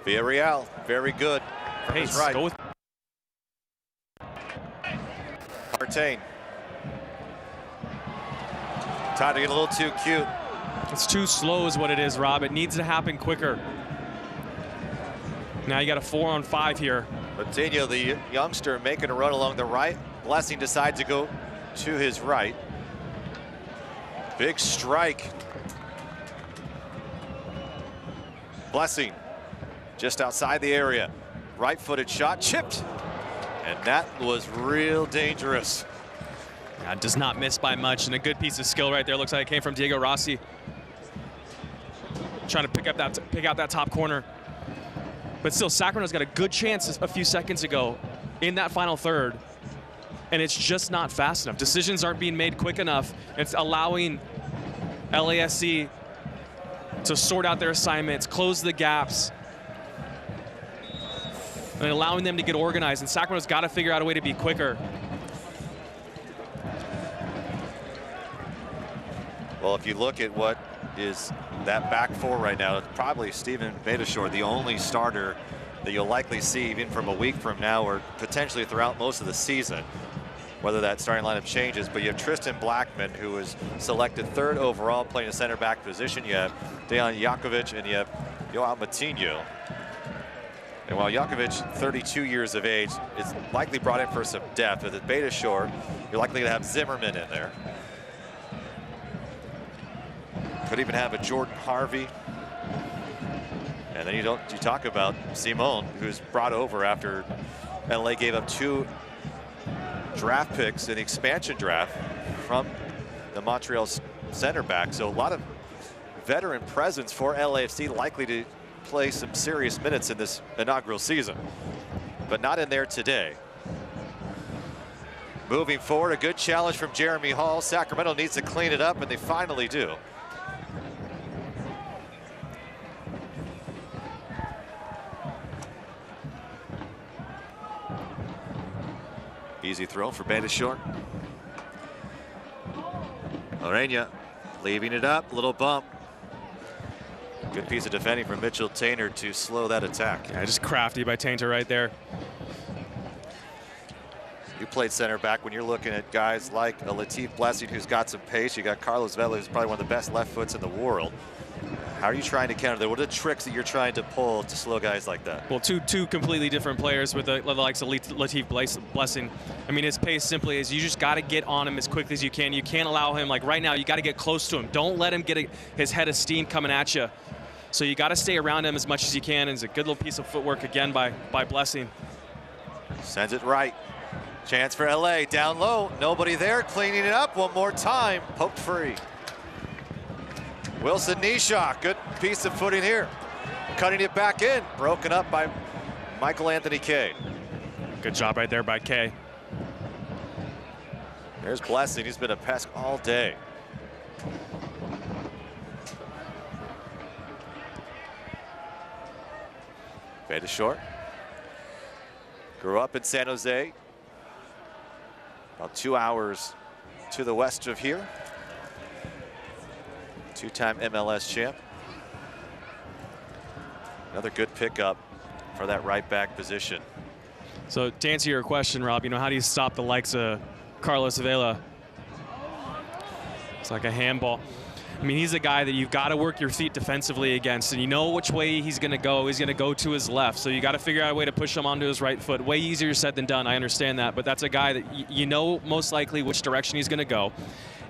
Villarreal, very good. Pace, right. go with Martain. Time to get a little too cute. It's too slow is what it is, Rob. It needs to happen quicker. Now you got a 4-on-5 here. Coutinho, the youngster, making a run along the right. Blessing decides to go to his right. Big strike. Blessing just outside the area. Right-footed shot, chipped. And that was real dangerous. Yeah, does not miss by much, and a good piece of skill right there. Looks like it came from Diego Rossi. Trying to pick out that top corner. But still, Sacramento's got a good chance a few seconds ago in that final third, and it's just not fast enough. Decisions aren't being made quick enough. It's allowing LAFC to sort out their assignments, close the gaps, and allowing them to get organized. And Sacramento's got to figure out a way to be quicker. Well, if you look at what is that back four right now, it's probably Steven Beitashour, the only starter that you'll likely see even from a week from now or potentially throughout most of the season, whether that starting lineup changes. But you have Tristan Blackman, who was selected 3rd overall, playing a center back position. You have Dejan Jakovic and you have Joao Moutinho. And while Jakovic, 32 years of age, is likely brought in for some depth, with Beitashour, you're likely to have Zimmerman in there. Could even have a Jordan Harvey. And then you talk about Simone, who's brought over after LA gave up 2 draft picks in the expansion draft from the Montreal center back. So a lot of veteran presence for LAFC, likely to play some serious minutes in this inaugural season, but not in there today. Moving forward, a good challenge from Jeremy Hall. Sacramento needs to clean it up, and they finally do. Easy throw for Beitashour. Orena leaving it up, little bump. Good piece of defending from Mitchell Taintor to slow that attack. Yeah, just crafty by Taintor right there. You played center back. When you're looking at guys like a Latif Blessing, who's got some pace, you got Carlos Vela, who's probably one of the best left foots in the world. How are you trying to counter that? What are the tricks that you're trying to pull to slow guys like that? Well, two completely different players with the likes of Latif Blessing. I mean, his pace simply is you just got to get on him as quickly as you can. You can't allow him, like right now, you got to get close to him. Don't let him get his head of steam coming at you. So you got to stay around him as much as you can. And it's a good little piece of footwork again by Blessing. Sends it right. Chance for LA, down low, nobody there, cleaning it up one more time, poked free. Wilson Nisha, good piece of footing here. Cutting it back in, broken up by Michael Anthony Kay. Good job right there by Kay. There's Blessing, he's been a pest all day. Beitashour. Grew up in San Jose. About 2 hours to the west of here. 2-time MLS champ. Another good pickup for that right back position. So to answer your question, Rob, how do you stop the likes of Carlos Vela? It's like a handball. I mean, he's a guy that you've got to work your feet defensively against, and you know which way he's going to go. He's going to go to his left, so you got to figure out a way to push him onto his right foot. Way easier said than done, I understand that, but that's a guy that you know most likely which direction he's going to go,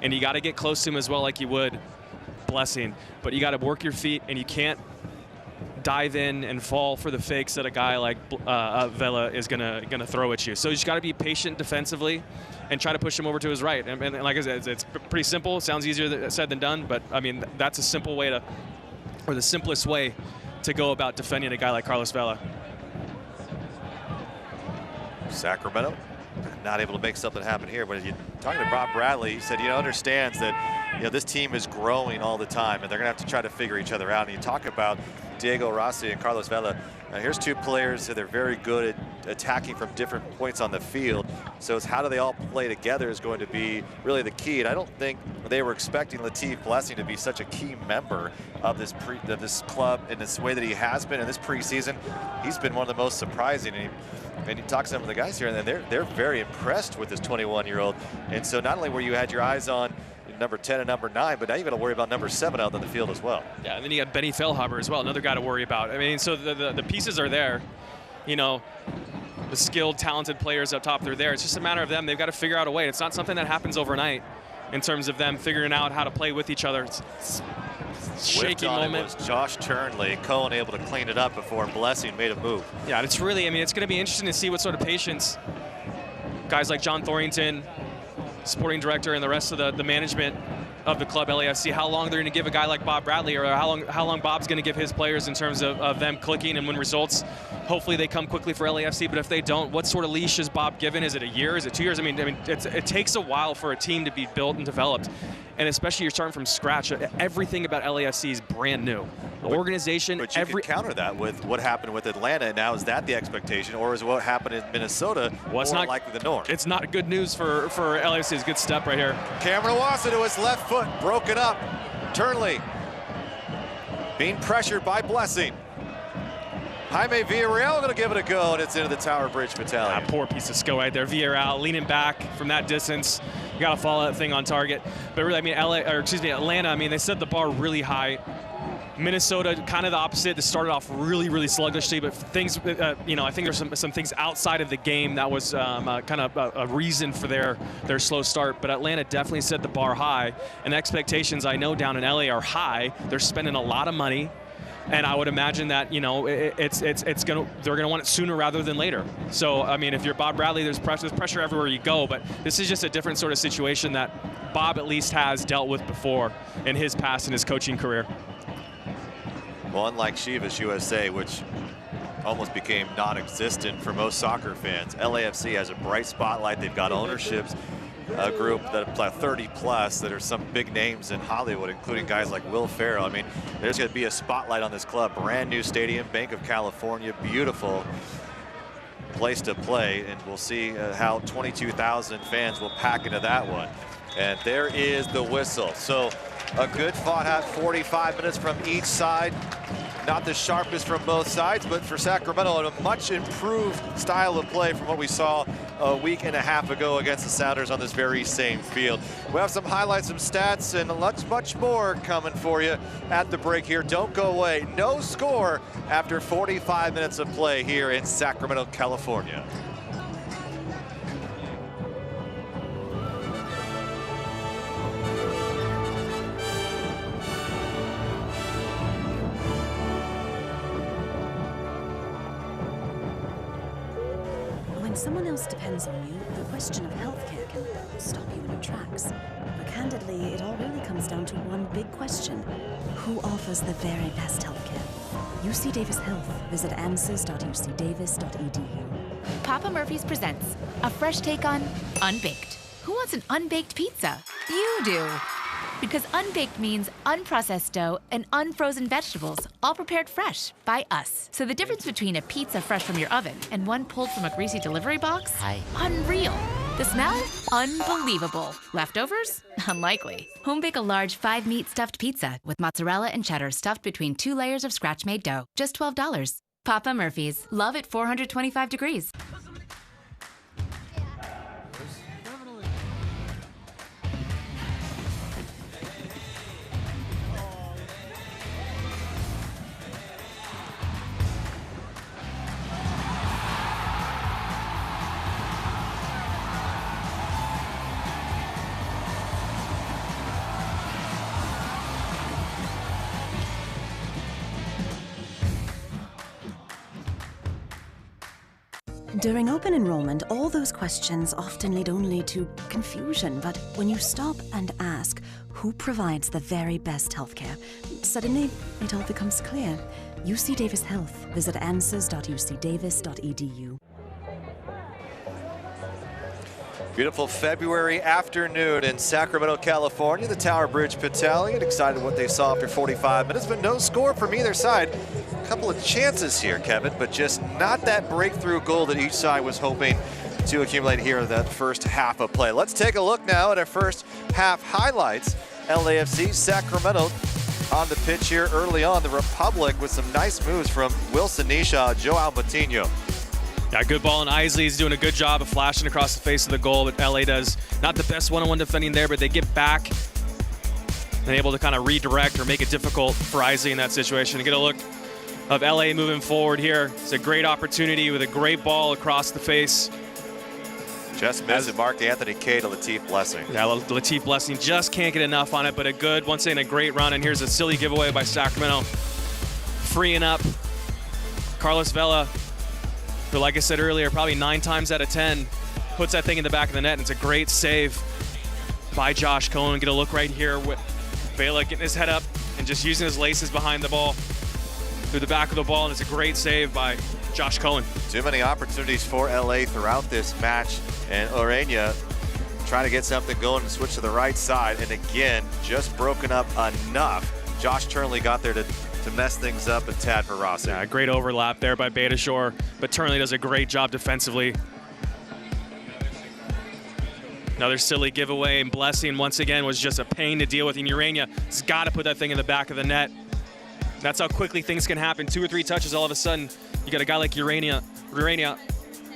and you got to get close to him as well like you would Blessing. But you got to work your feet, and you can't dive in and fall for the fakes that a guy like Vela is gonna throw at you. So you just got to be patient defensively and try to push him over to his right. And like I said, it's pretty simple. Sounds easier said than done, but I mean that's a simple way to, or the simplest way to go about defending a guy like Carlos Vela. Sacramento not able to make something happen here. But you talking to Bob Bradley, he said he understands that this team is growing all the time, and they're gonna have to try to figure each other out. And you talk about Diego Rossi and Carlos Vela. Here's two players that are very good at attacking from different points on the field. So it's how do they all play together is going to be really the key. And I don't think they were expecting Latif Blessing to be such a key member of this club in this way that he has been in this preseason. He's been one of the most surprising. And you talk to some of the guys here, and they're very impressed with this 21-year-old. And so not only were you had your eyes on number 10 and number 9, but now you got to worry about number 7 out on the field as well. Yeah, and then you got Benny Feilhaber as well, another guy to worry about. I mean, so the pieces are there. The skilled, talented players up top, they're there. It's just a matter of them. They've got to figure out a way. It's not something that happens overnight in terms of them figuring out how to play with each other. It's shaky moment. It was Josh Turnley, Cohen able to clean it up before Blessing made a move. Yeah, it's really, it's going to be interesting to see what sort of patience guys like John Thorrington, sporting director, and the rest of the management of the club LAFC, how long they're going to give a guy like Bob Bradley, or how long Bob's going to give his players in terms of them clicking and when results. Hopefully they come quickly for LAFC, but if they don't, what sort of leash is Bob given? Is it a year? Is it 2 years? I mean, it takes a while for a team to be built and developed, and especially you're starting from scratch. Everything about LAFC is brand new. The organization. But you can counter that with what happened with Atlanta. Now, is that the expectation, or is what happened in Minnesota more likely the norm? It's not good news for LAFC. It's a good step right here. Cameron Iwasa to his left foot, broken up. Turnley being pressured by Blessing. Jaime Villarreal going to give it a go, and it's into the Tower Bridge Battalion. Poor piece of skill right there. Villarreal leaning back from that distance. You got to follow that thing on target. But really, I mean, Atlanta, I mean, they set the bar really high. Minnesota, kind of the opposite. They started off really, really sluggishly, but things, you know, I think there's some things outside of the game that was kind of a reason for their slow start. But Atlanta definitely set the bar high, and expectations, I know, down in LA are high. They're spending a lot of money, and I would imagine that, you know, they're gonna want it sooner rather than later. So, I mean, if you're Bob Bradley, there's pressure everywhere you go. But this is just a different sort of situation that Bob at least has dealt with before in his past in his coaching career. Well, unlike Chivas USA, which almost became non-existent for most soccer fans, LAFC has a bright spotlight. They've got ownerships, a group that are 30 plus that are some big names in Hollywood, including guys like Will Ferrell. I mean, there's going to be a spotlight on this club. Brand new stadium, Bank of California, beautiful place to play, and we'll see how 22,000 fans will pack into that one. And there is the whistle. So a good fought out 45 minutes from each side. Not the sharpest from both sides, but for Sacramento, a much improved style of play from what we saw a week and a half ago against the Sounders on this very same field. We have some highlights, some stats, and much more coming for you at the break here. Don't go away. No score after 45 minutes of play here in Sacramento, California. When someone else depends on you, the question of healthcare can stop you in your tracks. But candidly, it all really comes down to one big question. Who offers the very best healthcare? UC Davis Health. Visit answers.ucdavis.edu. Papa Murphy's presents a fresh take on unbaked. Who wants an unbaked pizza? You do. Because unbaked means unprocessed dough and unfrozen vegetables, all prepared fresh by us. So the difference between a pizza fresh from your oven and one pulled from a greasy delivery box? Unreal. The smell? Unbelievable. Leftovers? Unlikely. Home bake a large 5-meat stuffed pizza with mozzarella and cheddar stuffed between 2 layers of scratch-made dough. Just $12. Papa Murphy's. Love at 425 degrees. During open enrollment, all those questions often lead only to confusion. But when you stop and ask who provides the very best healthcare, suddenly it all becomes clear. UC Davis Health. Visit answers.ucdavis.edu. Beautiful February afternoon in Sacramento, California. The Tower Bridge Battalion excited what they saw after 45 minutes, but no score from either side. A couple of chances here, Kevin, but just not that breakthrough goal that each side was hoping to accumulate here in that first half of play. Let's take a look now at our first half highlights. LAFC, Sacramento on the pitch here early on. The Republic with some nice moves from Wilson Nisha, Joe Almatinho. Yeah, good ball, and Isley is doing a good job of flashing across the face of the goal, but LA does not the best one-on-one defending there, but they get back and able to kind of redirect or make it difficult for Isley in that situation. To get a look of LA moving forward here. It's a great opportunity with a great ball across the face. Just missed it, Mark Anthony K to Latif Blessing. Yeah, Latif Blessing just can't get enough on it, but once again, a great run, and here's a silly giveaway by Sacramento. Freeing up Carlos Vela, who, like I said earlier, probably 9 times out of 10 puts that thing in the back of the net, and it's a great save by Josh Cohen. Get a look right here with Vela getting his head up and just using his laces behind the ball through the back of the ball, and it's a great save by Josh Cohen. Too many opportunities for LA throughout this match, and Orena trying to get something going and switch to the right side, and again, just broken up enough. Josh Turnley got there to mess things up, and Tad Barassi. Yeah, great overlap there by Beitashour, but Turnley does a great job defensively. Another silly giveaway, and Blessing once again was just a pain to deal with, and Urania has got to put that thing in the back of the net. That's how quickly things can happen. 2 or 3 touches, all of a sudden, you got a guy like Urania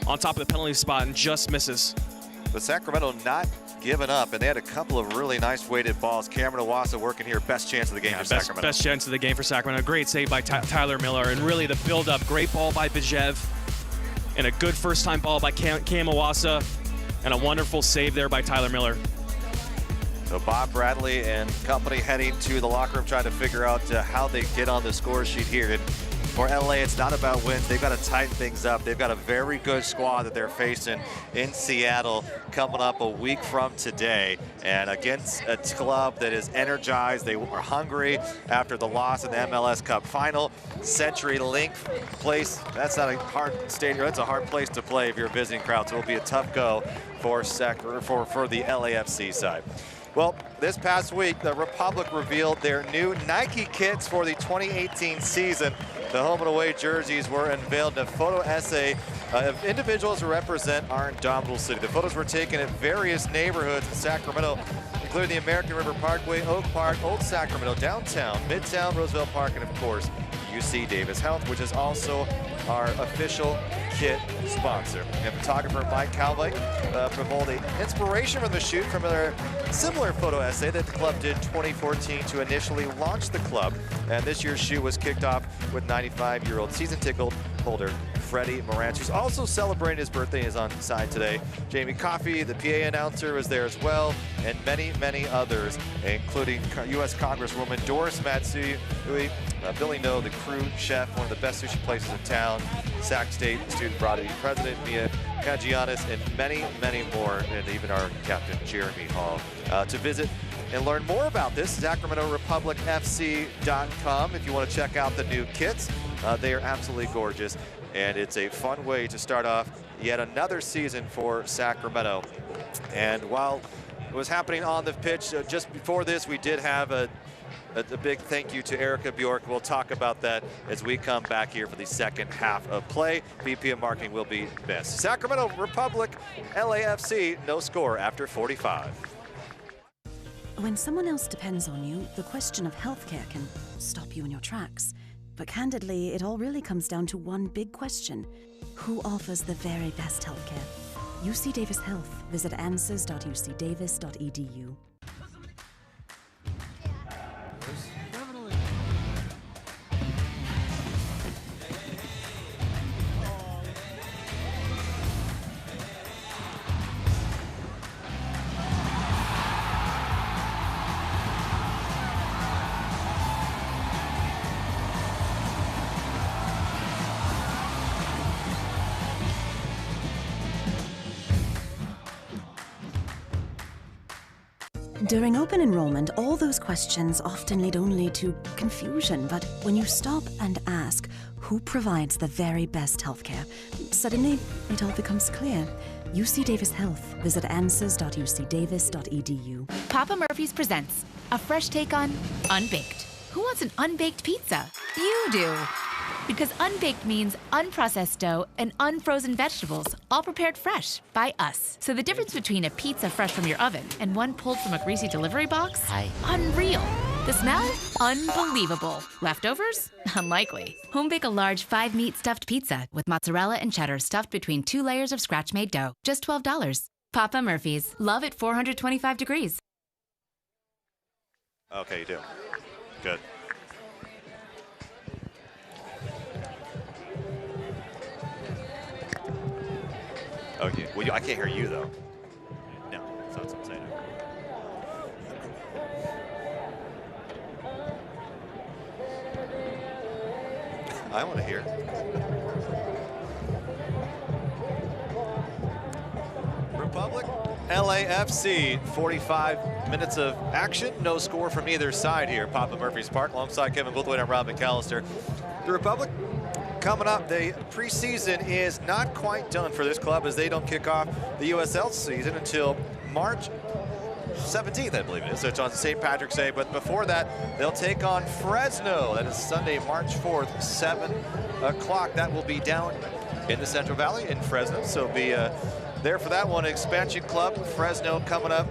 on top of the penalty spot and just misses. But Sacramento not giving up, and they had a couple of really nice weighted balls. Cameron Iwasa working here, best chance of the game for Sacramento. Best chance of the game for Sacramento. Great save by Tyler Miller, and really the build-up. Great ball by Bijev, and a good first-time ball by Cam Iwasa, and a wonderful save there by Tyler Miller. So Bob Bradley and company heading to the locker room trying to figure out how they get on the score sheet here. And for LA, it's not about wins. They've got to tighten things up. They've got a very good squad that they're facing in Seattle coming up a week from today. And against a club that is energized, they were hungry after the loss in the MLS Cup final. CenturyLink place, that's not a hard stadium. That's a hard place to play if you're a visiting crowd. So it'll be a tough go for the LAFC side. Well, this past week, the Republic revealed their new Nike kits for the 2018 season. The home and away jerseys were unveiled in a photo essay of individuals who represent our indomitable city. The photos were taken at various neighborhoods in Sacramento, including the American River Parkway, Oak Park, Old Sacramento, Downtown, Midtown, Roosevelt Park, and of course, UC Davis Health, which is also our official kit sponsor. And photographer Mike Calvey pulled an inspiration from the shoot from a similar photo essay that the club did in 2014 to initially launch the club. And this year's shoot was kicked off with 95-year-old season ticket holder Freddie Moranch, who's also celebrating his birthday, is on side today. Jamie Coffey, the PA announcer, was there as well, and many, many others, including U.S. Congresswoman Doris Matsui, Billy No, the crew chef, one of the best sushi places in town, Sac State student body president Mia Kajianis, and many, many more, and even our captain Jeremy Hall. To visit and learn more about this, SacramentoRepublicFC.com. If you want to check out the new kits, they are absolutely gorgeous, and it's a fun way to start off yet another season for Sacramento. And while it was happening on the pitch, just before this, we did have a big thank you to Erica Bjork. We'll talk about that as we come back here for the second half of play. VP of Marketing will be best. Sacramento Republic, LAFC, no score after 45. When someone else depends on you, the question of healthcare can stop you in your tracks. But candidly, it all really comes down to one big question. Who offers the very best healthcare? UC Davis Health. Visit answers.ucdavis.edu. During open enrollment, all those questions often lead only to confusion, but when you stop and ask who provides the very best healthcare, suddenly it all becomes clear. UC Davis Health. Visit answers.ucdavis.edu. Papa Murphy's presents a fresh take on Unbaked. Who wants an unbaked pizza? You do. Because unbaked means unprocessed dough and unfrozen vegetables, all prepared fresh by us. So the difference between a pizza fresh from your oven and one pulled from a greasy delivery box? Unreal. The smell? Unbelievable. Leftovers? Unlikely. Home bake a large 5-meat stuffed pizza with mozzarella and cheddar stuffed between 2 layers of scratch-made dough. Just $12. Papa Murphy's. Love at 425 degrees. Okay, you do. Good. Okay. Well, I can't hear you, though. No, that's not what I'm saying. I want to hear. Republic, LAFC, 45 minutes of action. No score from either side here. Papa Murphy's Park, alongside Kevin Goldthwait and Rob McAllister. The Republic coming up. The preseason is not quite done for this club as they don't kick off the USL season until March 17th, I believe it is. So it's on St. Patrick's Day. But before that, they'll take on Fresno. That is Sunday, March 4th, 7 o'clock. That will be down in the Central Valley in Fresno. So be there for that one. Expansion club, Fresno, coming up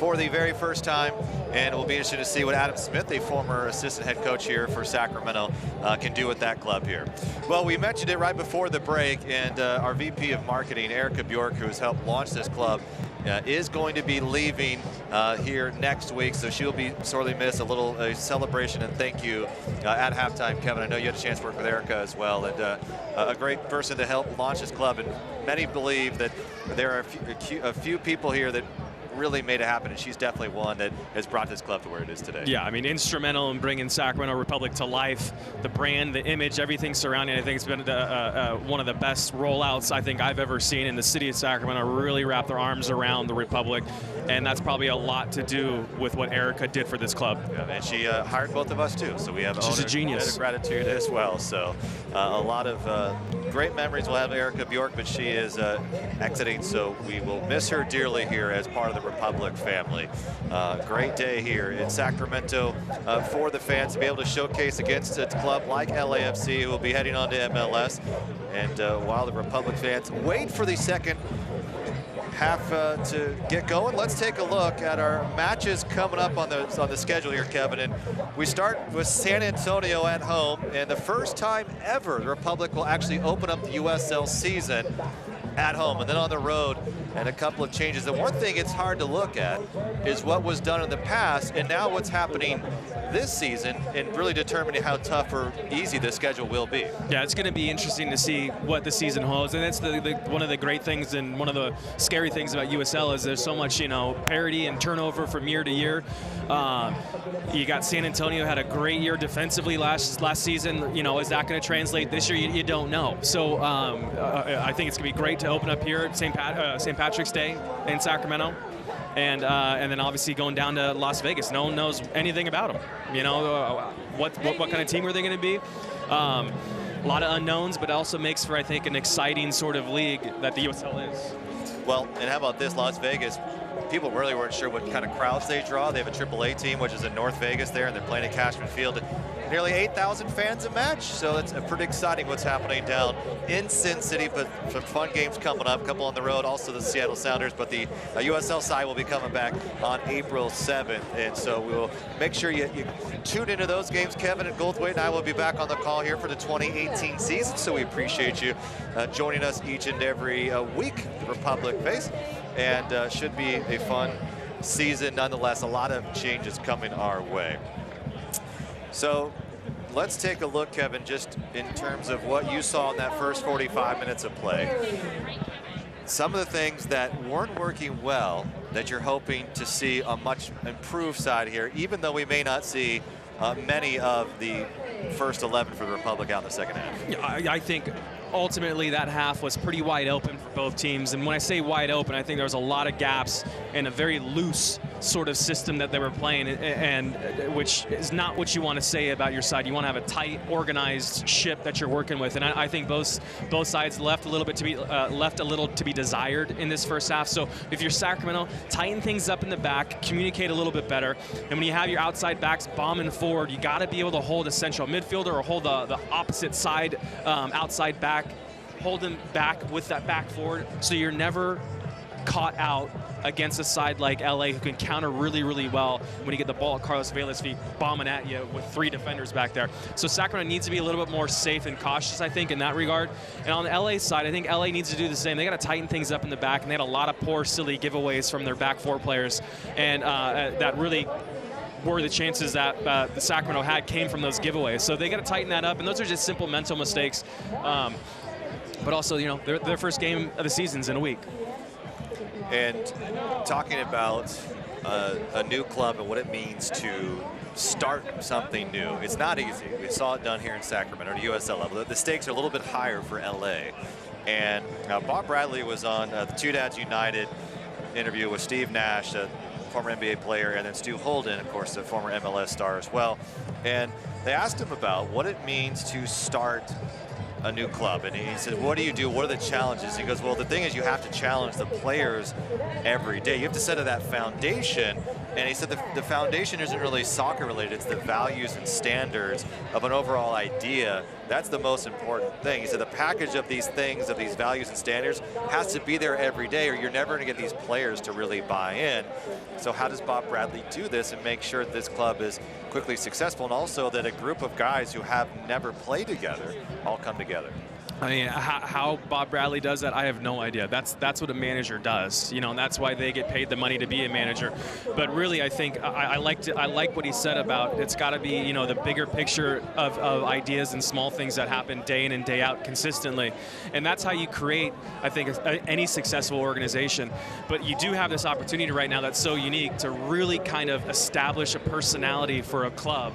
for the very first time, and we'll be interested to see what Adam Smith, a former assistant head coach here for Sacramento, can do with that club here. Well, we mentioned it right before the break, and our VP of Marketing, Erica Bjork, who has helped launch this club, is going to be leaving here next week, so she'll be sorely missed. A little celebration and thank you at halftime, Kevin. I know you had a chance to work with Erica as well, and a great person to help launch this club. And many believe that there are a few people here that really made it happen, and she's definitely one that has brought this club to where it is today. Yeah, I mean, instrumental in bringing Sacramento Republic to life. The brand, the image, everything surrounding it. I think it's been one of the best rollouts I think I've ever seen in the city of Sacramento. Really wrap their arms around the Republic, and that's probably a lot to do with what Erica did for this club. Yeah, and she hired both of us too, so we have She's a genius. Gratitude as well. So a lot of great memories we'll have of Erica Bjork, but she is exiting, so we will miss her dearly here as part of the Republic family. Great day here in Sacramento for the fans to be able to showcase against a club like LAFC, who will be heading on to MLS. And while the Republic fans wait for the second half to get going, let's take a look at our matches coming up on the schedule here, Kevin. And we start with San Antonio at home, and the first time ever the Republic will actually open up the USL season at home, and then on the road, and a couple of changes. The one thing it's hard to look at is what was done in the past, and now what's happening this season, and really determining how tough or easy the schedule will be. Yeah, it's going to be interesting to see what the season holds, and that's one of the great things and one of the scary things about USL is there's so much, parity and turnover from year to year. You got San Antonio had a great year defensively last season. Is that going to translate this year? You don't know. So I think it's going to be great to open up here at St. Patrick's Day in Sacramento. And then obviously going down to Las Vegas. No one knows anything about them. What kind of team are they going to be? A lot of unknowns, but it also makes for, I think, an exciting sort of league that the USL is. Well, and how about this, Las Vegas? People really weren't sure what kind of crowds they draw. They have a AAA team, which is in North Vegas there, and they're playing at Cashman Field. Nearly 8,000 fans a match, so it's pretty exciting what's happening down in Sin City, but some fun games coming up, a couple on the road, also the Seattle Sounders, but the USL side will be coming back on April 7th, and so we'll make sure you tune into those games. Kevin and Goldthwait and I will be back on the call here for the 2018 season, so we appreciate you joining us each and every week, the Republic Face, and should be a fun season nonetheless. A lot of changes coming our way. So let's take a look, Kevin, just in terms of what you saw in that first 45 minutes of play. Some of the things that weren't working well that you're hoping to see a much improved side here, even though we may not see many of the first 11 for the Republic out in the second half. Yeah, I think ultimately that half was pretty wide open for both teams. And when I say wide open, I think there was a lot of gaps and a very loose sort of system that they were playing, and which is not what you want to say about your side. You want to have a tight, organized ship that you're working with, and I think both sides left a little to be desired in this first half. So if you're Sacramento, tighten things up in the back, communicate a little bit better, and when you have your outside backs bombing forward, you got to be able to hold a central midfielder or hold the opposite side outside back, hold them back with that back forward, so you're never caught out against a side like LA who can counter really, really well when you get the ball at Carlos Vela's feet bombing at you with 3 defenders back there. So Sacramento needs to be a little bit more safe and cautious, I think, in that regard. And on the LA side, I think LA needs to do the same. They got to tighten things up in the back, and they had a lot of poor, silly giveaways from their back 4 players, and that really were the chances that the Sacramento had came from those giveaways. So they got to tighten that up, and those are just simple mental mistakes. But also, their first game of the season's in a week. And talking about a new club and what it means to start something new, it's not easy. We saw it done here in Sacramento at USL level. The stakes are a little bit higher for LA. And Bob Bradley was on the Two Dads United interview with Steve Nash, a former NBA player, and then Stu Holden, of course, a former MLS star as well. And they asked him about what it means to start a new club, and he said, what do you do? What are the challenges? He goes, well, the thing is you have to challenge the players every day. You have to set up that foundation. And he said the foundation isn't really soccer related, it's the values and standards of an overall idea. That's the most important thing. He said the package of these things, of these values and standards, has to be there every day, or you're never going to get these players to really buy in. So how does Bob Bradley do this and make sure that this club is quickly successful, and also that a group of guys who have never played together all come together? I mean, how Bob Bradley does that, I have no idea. That's what a manager does, you know, and that's why they get paid the money to be a manager. But really, I think I like what he said about it's got to be, you know, the bigger picture of ideas and small things that happen day in and day out consistently, and that's how you create, I think, any successful organization. But you do have this opportunity right now that's so unique to really kind of establish a personality for a club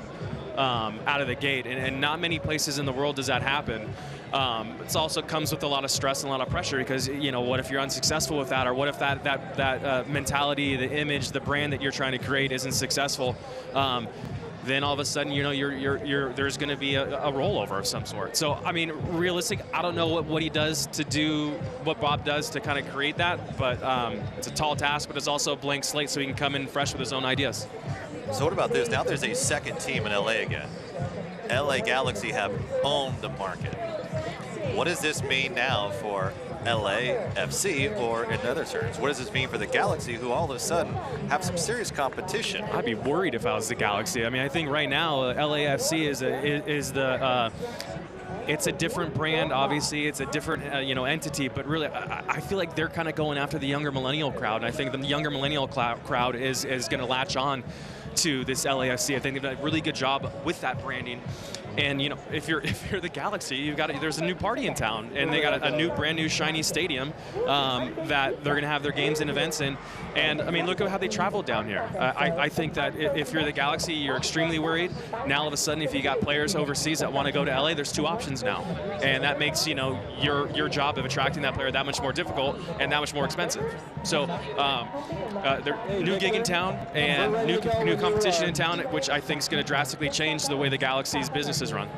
out of the gate, and not many places in the world does that happen. It also comes with a lot of stress and a lot of pressure because, you know, what if you're unsuccessful with that, or what if that mentality, the image, the brand that you're trying to create isn't successful? Then all of a sudden, you know, there's going to be a rollover of some sort. So, I mean, realistic, I don't know what he does to do, what Bob does to kind of create that, but it's a tall task, but it's also a blank slate, so he can come in fresh with his own ideas. So what about this? Now there's a second team in LA again. LA Galaxy have owned the market. What does this mean now for LAFC, or in other terms, what does this mean for the Galaxy, who all of a sudden have some serious competition? I'd be worried if I was the Galaxy. I mean, I think right now LAFC it's a different brand, obviously. It's a different you know, entity, but really, I feel like they're kind of going after the younger millennial crowd, and I think the younger millennial crowd is going to latch on to this LAFC. I think they've done a really good job with that branding. And you know, if you're the Galaxy, there's a new party in town, and they got a new, brand new, shiny stadium that they're going to have their games and events in. And I mean, look at how they traveled down here. I think that if you're the Galaxy, you're extremely worried. Now all of a sudden, if you got players overseas that want to go to LA, there's 2 options now, and that makes, you know, your job of attracting that player that much more difficult and that much more expensive. So, new gig in town and new competition in town, which I think is going to drastically change the way the Galaxy's business is run.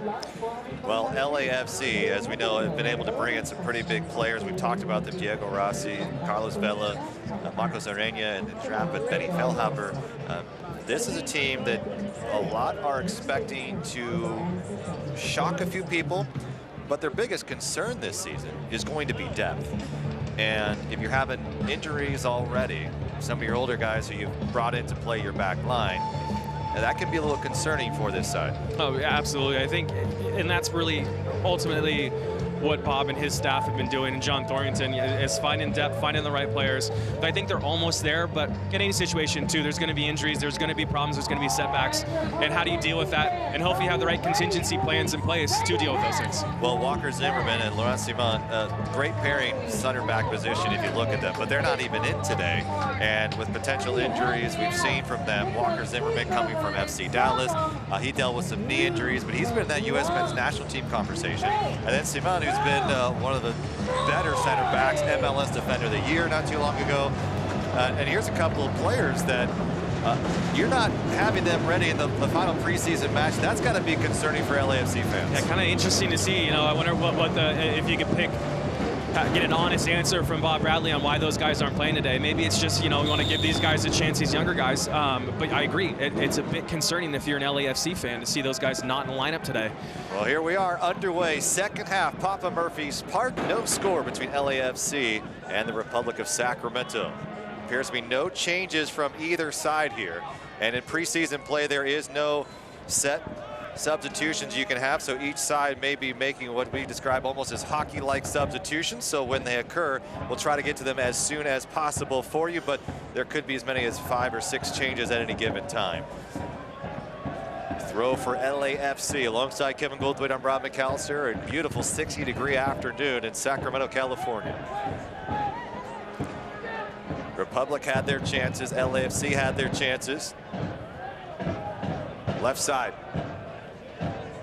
Well, LAFC, as we know, have been able to bring in some pretty big players. We've talked about them: Diego Rossi, Carlos Vela, Marcos Arena, and Trap, and Benny Feilhaber. This is a team that a lot are expecting to shock a few people, but their biggest concern this season is going to be depth. And if you're having injuries already, some of your older guys who you've brought in to play your back line, that can be a little concerning for this side. Oh, yeah, absolutely. I think, and that's really ultimately what Bob and his staff have been doing, and John Thorrington, is finding depth, finding the right players. But I think they're almost there, but in any situation too, there's going to be injuries, there's going to be problems, there's going to be setbacks, and how do you deal with that? And hopefully you have the right contingency plans in place to deal with those things. Well, Walker Zimmerman and Laurent Simon, great pairing center back position if you look at them, but they're not even in today. And with potential injuries we've seen from them, Walker Zimmerman coming from FC Dallas, he dealt with some knee injuries, but he's been in that U.S. men's national team conversation. And then Simon, who's been one of the better center backs, MLS Defender of the Year not too long ago. And here's a couple of players that you're not having them ready in the final preseason match. That's got to be concerning for LAFC fans. Yeah, kind of interesting to see. You know, I wonder what if you could get an honest answer from Bob Bradley on why those guys aren't playing today. Maybe it's just, you know, we want to give these guys a chance, these younger guys. But I agree, it's a bit concerning if you're an LAFC fan to see those guys not in the lineup today. Well, here we are underway, second half, Papa Murphy's Park. No score between LAFC and the Republic of Sacramento. Appears to be no changes from either side here. And in preseason play, there is no set substitutions you can have, so each side may be making what we describe almost as hockey-like substitutions. So when they occur, we'll try to get to them as soon as possible for you, but there could be as many as 5 or 6 changes at any given time. Throw for LAFC alongside Kevin Goldthwait. I'm Rob McAllister. A beautiful 60-degree afternoon in Sacramento, California. Republic had their chances, LAFC had their chances. Left side.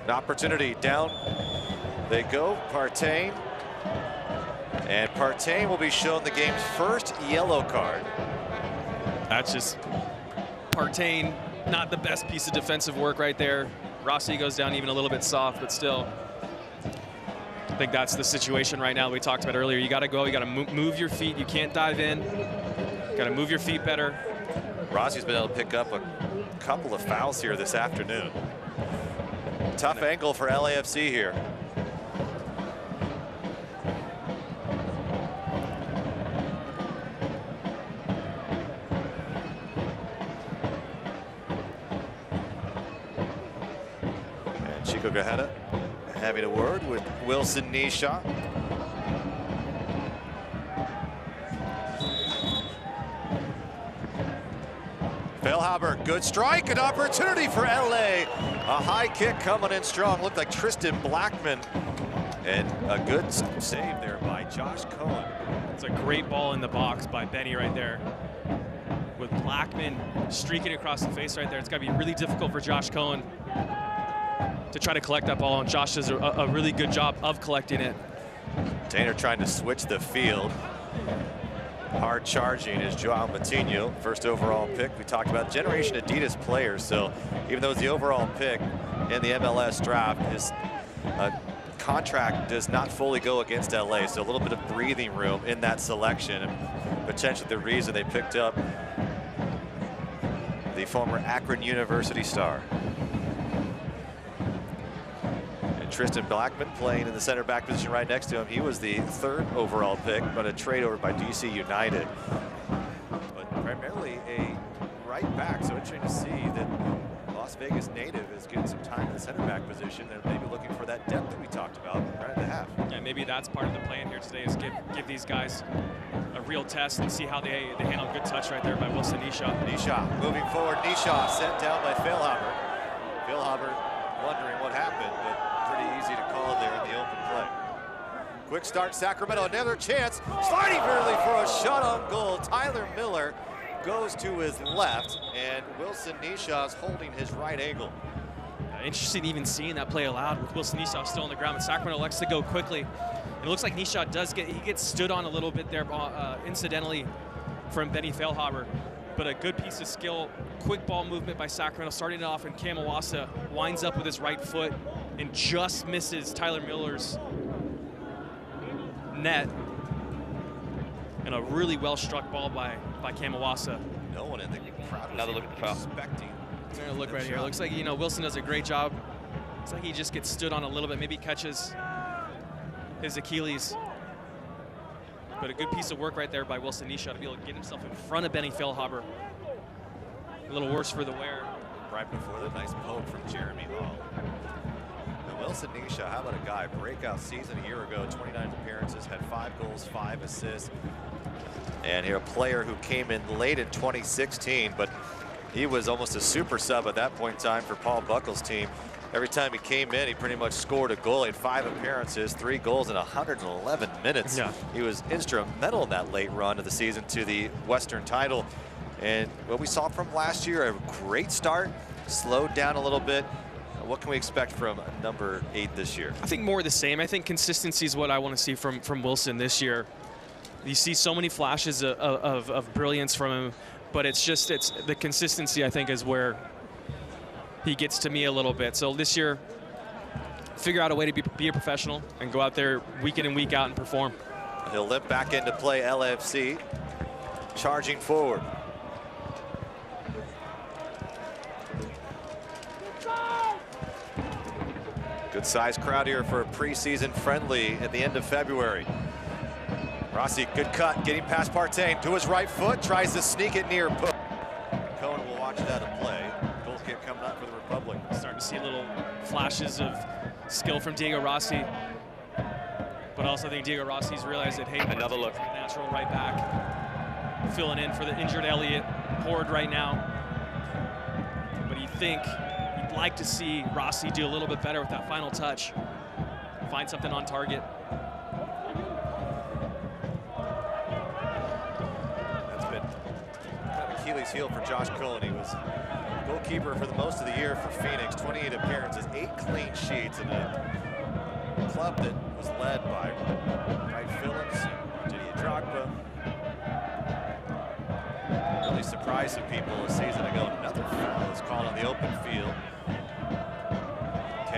An opportunity, down they go, Partain. And Partain will be shown the game's first yellow card. That's just Partain, not the best piece of defensive work right there. Rossi goes down even a little bit soft, but still. I think that's the situation right now we talked about earlier. You got to go, you got to move your feet. You can't dive in. Got to move your feet better. Rossi's been able to pick up a couple of fouls here this afternoon. Tough angle for LAFC here. And Chico Grajeda having a word with Wilson Nisha. Feilhaber, good strike, an opportunity for LA. A high kick coming in strong. Looked like Tristan Blackman. And a good save there by Josh Cohen. It's a great ball in the box by Benny right there. With Blackman streaking across the face right there, it's got to be really difficult for Josh Cohen to try to collect that ball, and Josh does a really good job of collecting it. Tainer trying to switch the field. Hard charging is Joao Matinho, first overall pick. We talked about Generation Adidas players, so even though it's the overall pick in the MLS draft, his contract does not fully go against LA, so a little bit of breathing room in that selection, and potentially the reason they picked up the former Akron University star. And Tristan Blackman playing in the center back position right next to him. He was the 3rd overall pick, but a trade over by DC United. But primarily a right back, so interesting to see that Las Vegas native is getting some time in the center back position and maybe looking for that depth that we talked about right at the half. Yeah, maybe that's part of the plan here today, is give these guys a real test and see how they handle good touch right there by Wilson Nisha. Nisha moving forward. Nisha sent down by Feilhaber. Feilhaber wondering what happened, but pretty easy to call there in the open play. Quick start, Sacramento, another chance. Sliding early for a shot on goal. Tyler Miller goes to his left, and Wilson Nisha is holding his right ankle. Interesting even seeing that play allowed with Wilson Nisha still on the ground, but Sacramento likes to go quickly. It looks like Nisha gets stood on a little bit there incidentally from Benny Feilhaber, but a good piece of skill, quick ball movement by Sacramento, starting it off, and Cam Iwasa winds up with his right foot and just misses Tyler Miller's net. And a really well-struck ball by Cam Iwasa. No one in the crowd Another look at the foul. expecting. We're gonna look right here. Looks like, Wilson does a great job. Looks like he just gets stood on a little bit, maybe catches his Achilles. But a good piece of work right there by Wilson Nisha to be able to get himself in front of Benny Feilhaber. A little worse for the wear. Right before the nice poke from Jeremy Hall. And Wilson Nisha, how about a guy? Breakout season a year ago, 29 appearances, had 5 goals, 5 assists. And here a player who came in late in 2016, but he was almost a super sub at that point in time for Paul Buckle's team. Every time he came in, he pretty much scored a goal. He had 5 appearances, 3 goals in 111 minutes. Yeah. He was instrumental in that late run of the season to the Western title. And what we saw from last year, a great start, slowed down a little bit. What can we expect from number 8 this year? I think more of the same. I think consistency is what I want to see from Wilson this year. You see so many flashes of brilliance from him, but it's the consistency, I think, is where he gets to me a little bit. So this year, figure out a way to be a professional and go out there week in and week out and perform. He'll limp back into play. LAFC charging forward. Good sized crowd here for a preseason friendly at the end of February. Rossi, good cut, getting past Partain to his right foot, tries to sneak it near post. Cohen will watch that in play. Goal kick coming up for the Republic. Starting to see little flashes of skill from Diego Rossi. But also I think Diego Rossi's realized that, hey, Another look. Natural right back. Filling in for the injured Elliott Horde right now. But you'd like to see Rossi do a little bit better with that final touch. Find something on target. That's been kind of Achilles heel for Josh Cohen. He was goalkeeper for the most of the year for Phoenix, 28 appearances, 8 clean sheets, and a club that was led by Wright Phillips, Didier Drogba. Really surprised some people a season ago. Another foul was called on the open field.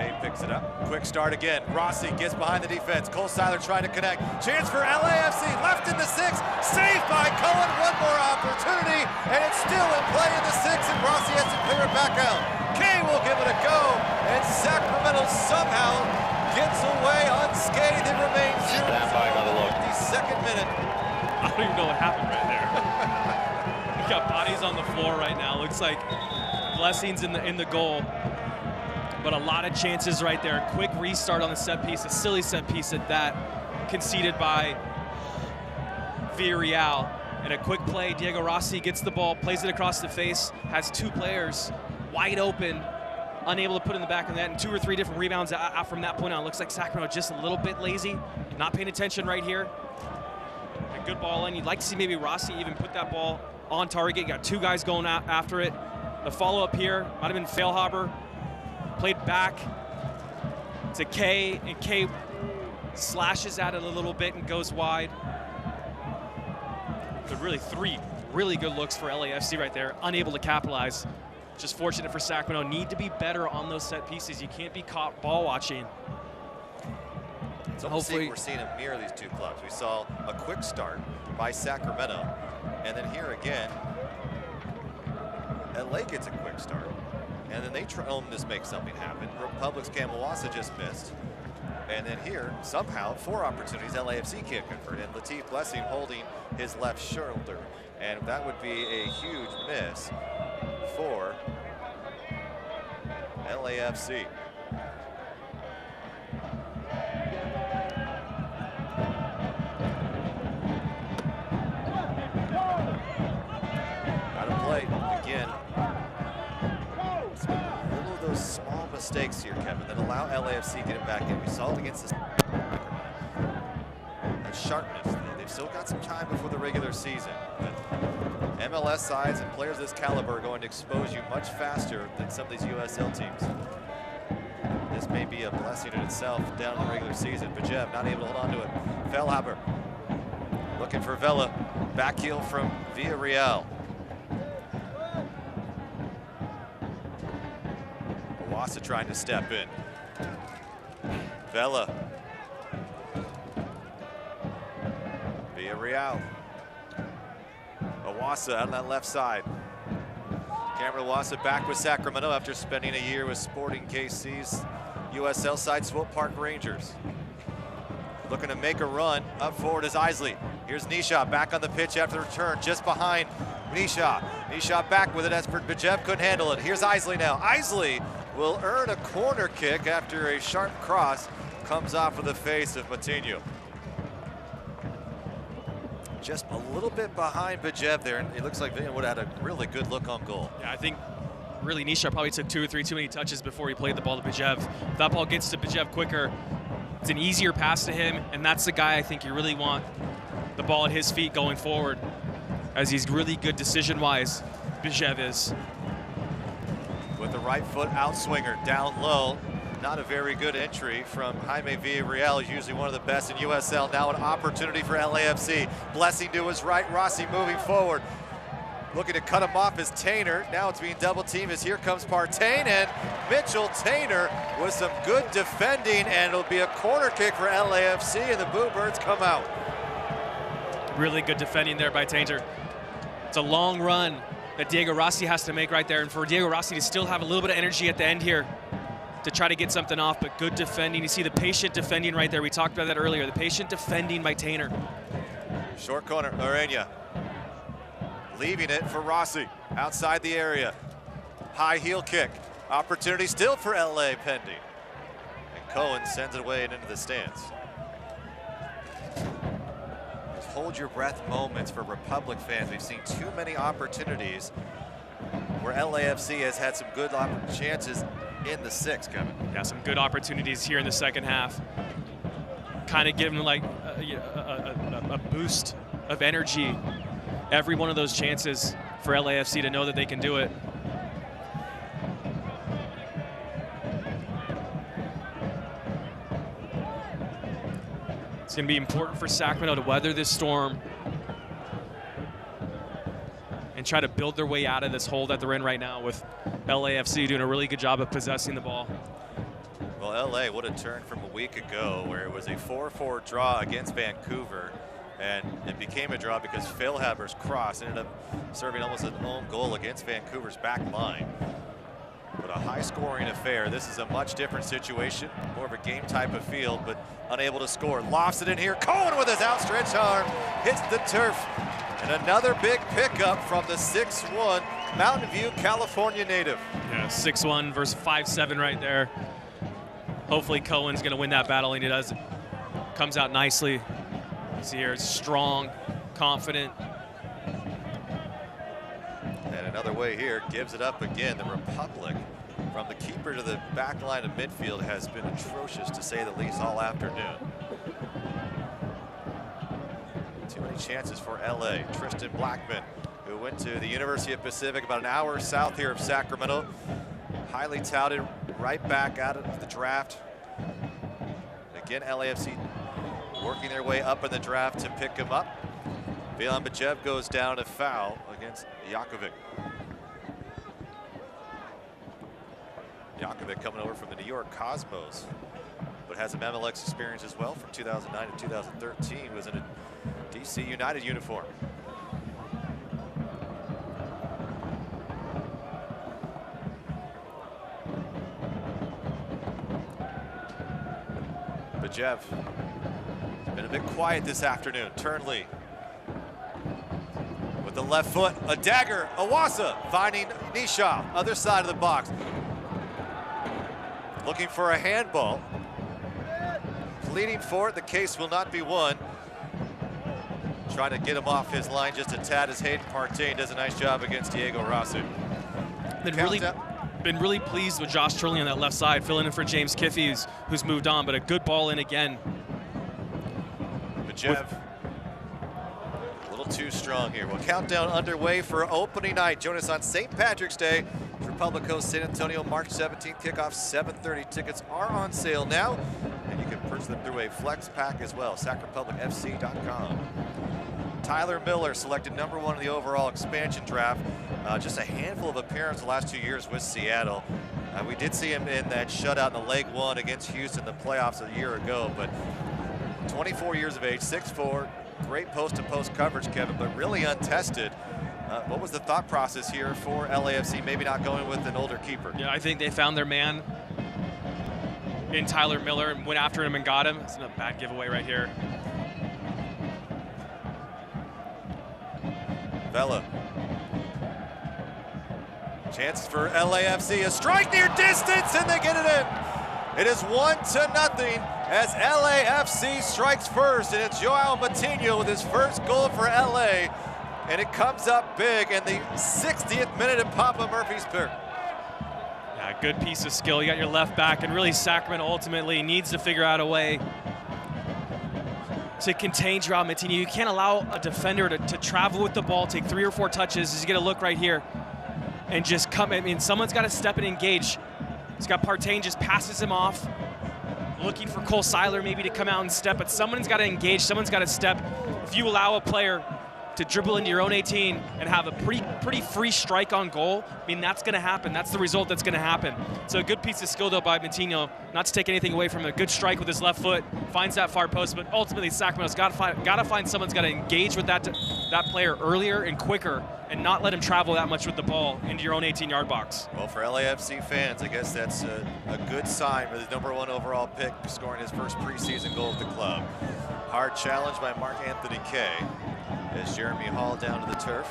Kay picks it up. Quick start again. Rossi gets behind the defense. Cole Seiler trying to connect. Chance for LAFC. Left in the 6. Saved by Cohen. One more opportunity. And it's still in play in the 6. And Rossi has to clear it back out. Kay will give it a go. And Sacramento somehow gets away unscathed. It remains 0-0. Stand by another look. The second minute. I don't even know what happened right there. We got bodies on the floor right now. Looks like Blessings in the goal. But a lot of chances right there. Quick restart on the set piece, a silly set piece at that, conceded by Villarreal. And a quick play, Diego Rossi gets the ball, plays it across the face, has 2 players wide open, unable to put in the back of the net, and 2 or 3 different rebounds out from that point on. Looks like Sacramento just a little bit lazy, not paying attention right here. A good ball in. You'd like to see maybe Rossi even put that ball on target. Got 2 guys going after it. The follow-up here might have been Feilhaber. Played back to Kay, and Kay slashes at it a little bit and goes wide. But really 3 really good looks for LAFC right there, unable to capitalize. Just fortunate for Sacramento. Need to be better on those set pieces. You can't be caught ball watching. It's almost like we're seeing a mirror of these 2 clubs. We saw a quick start by Sacramento, and then here again, LA gets a quick start. And then they try to just make something happen. Republic's Kamawasa just missed. And then here, somehow, 4 opportunities, LAFC can't convert. And Latif Blessing holding his left shoulder. And that would be a huge miss for LAFC. Gotta play again. Those small mistakes here, Kevin, that allow LAFC to get it back in. We saw it against this. That sharpness. They've still got some time before the regular season. But MLS sides and players of this caliber are going to expose you much faster than some of these USL teams. This may be a blessing in itself down in the regular season. Bajev not able to hold on to it. Feilhaber looking for Vela. Back heel from Villarreal. Wassa trying to step in. Vela. Villarreal. Wassa out on that left side. Cameron Wassa back with Sacramento after spending a year with Sporting KC's USL side Swope Park Rangers. Looking to make a run. Up forward is Isley. Here's Nisha back on the pitch after the return, just behind Nisha. Nisha back with it as Bajev couldn't handle it. Here's Isley now. Isley will earn a corner kick after a sharp cross comes off of the face of Matinho. Just a little bit behind Bajev there, and it looks like Vinny would have had a really good look on goal. Yeah, I think really Nisha probably took 2 or 3 too many touches before he played the ball to Bajev. If that ball gets to Bajev quicker, it's an easier pass to him, and that's the guy I think you really want the ball at his feet going forward, as he's really good decision-wise, Bajev is. With the right foot outswinger down low. Not a very good entry from Jaime Villarreal, usually one of the best in USL. Now an opportunity for LAFC. Blessing to his right, Rossi moving forward. Looking to cut him off is Tainer. Now it's being double teamed as here comes Partain, and Mitchell Tainer with some good defending, and it'll be a corner kick for LAFC, and the Bluebirds come out. Really good defending there by Tainer. It's a long run that Diego Rossi has to make right there, and for Diego Rossi to still have a little bit of energy at the end here to try to get something off, but good defending. You see the patient defending right there. We talked about that earlier, the patient defending by Tainer. Short corner, Lorena. Leaving it for Rossi, outside the area. High heel kick. Opportunity still for LA pending. And Cohen sends it away and into the stands. Those hold your breath moments for Republic fans. We've seen too many opportunities where LAFC has had some good chances in the sixth, Kevin. Yeah, some good opportunities here in the second half. Kind of giving like a boost of energy every one of those chances for LAFC to know that they can do it. It's going to be important for Sacramento to weather this storm and try to build their way out of this hole that they're in right now, with LAFC doing a really good job of possessing the ball. Well, LA would have turned from a week ago where it was a 4-4 draw against Vancouver, and it became a draw because Feilhaber's cross ended up serving almost an own goal against Vancouver's back line. But a high-scoring affair. This is a much different situation, more of a game type of field, but unable to score. Lofts it in here. Cohen with his outstretched arm hits the turf. And another big pickup from the 6'1" Mountain View, California native. Yeah, 6'1" versus 5'7" right there. Hopefully Cohen's going to win that battle, and he does. Comes out nicely. See here, it's strong, confident. And another way here, gives it up again. The Republic, from the keeper to the back line of midfield, has been atrocious to say the least all afternoon. Too many chances for LA. Tristan Blackman, who went to the University of Pacific about an hour south here of Sacramento. Highly touted, right back out of the draft. Again, LAFC working their way up in the draft to pick him up. Velan Bajev goes down a foul against Jakovic. Jakovic coming over from the New York Cosmos, but has some MLS experience as well from 2009 to 2013, was in a DC United uniform. Bajev has been a bit quiet this afternoon. Turnley with the left foot, a dagger, Awasa finding Nisha, other side of the box. Looking for a handball. Pleading for it, the case will not be won. Trying to get him off his line just a tad as Hayden Partain does a nice job against Diego Rossi. Been really pleased with Josh Turley on that left side, filling in for James Kiffey, who's moved on, but a good ball in again. Bajev, a little too strong here. Well, countdown underway for opening night. Join us on St. Patrick's Day. Republic hosts San Antonio, March 17th, kickoff 7:30. Tickets are on sale now, and you can purchase them through a flex pack as well, sacrepublicfc.com. Tyler Miller selected #1 in the overall expansion draft. Just a handful of appearances the last 2 years with Seattle. We did see him in that shutout in the leg one against Houston, the playoffs a year ago, but 24 years of age, 6'4", great post-to-post coverage, Kevin, but really untested. What was the thought process here for LAFC, maybe not going with an older keeper? Yeah, I think they found their man in Tyler Miller and went after him and got him. It's a bad giveaway right here. Vela. Chance for LAFC, a strike near distance, and they get it in. It is 1-0 as LAFC strikes first, and it's Joao Matinho with his first goal for LA. And it comes up big in the 60th minute at Papa Murphy's-Park. Yeah, good piece of skill. You got your left back, and really Sacramento ultimately needs to figure out a way to contain Joao Matinho. You can't allow a defender to travel with the ball, take 3 or 4 touches. As you get a look right here, and just come. I mean, someone's got to step and engage. He's got Partain just passes him off, looking for Cole Seiler maybe to come out and step, but someone's got to engage, someone's got to step. If you allow a player to dribble into your own 18 and have a pretty free strike on goal, I mean, that's going to happen. That's the result that's going to happen. So a good piece of skill, though, by Matinho, not to take anything away from a good strike with his left foot, finds that far post, but ultimately Sacramento's got to find someone's got to engage with that player earlier and quicker and not let him travel that much with the ball into your own 18-yard box. Well, for LAFC fans, I guess that's a good sign for the #1 overall pick, scoring his first preseason goal at the club. Hard challenge by Mark Anthony Kay as Jeremy Hall down to the turf.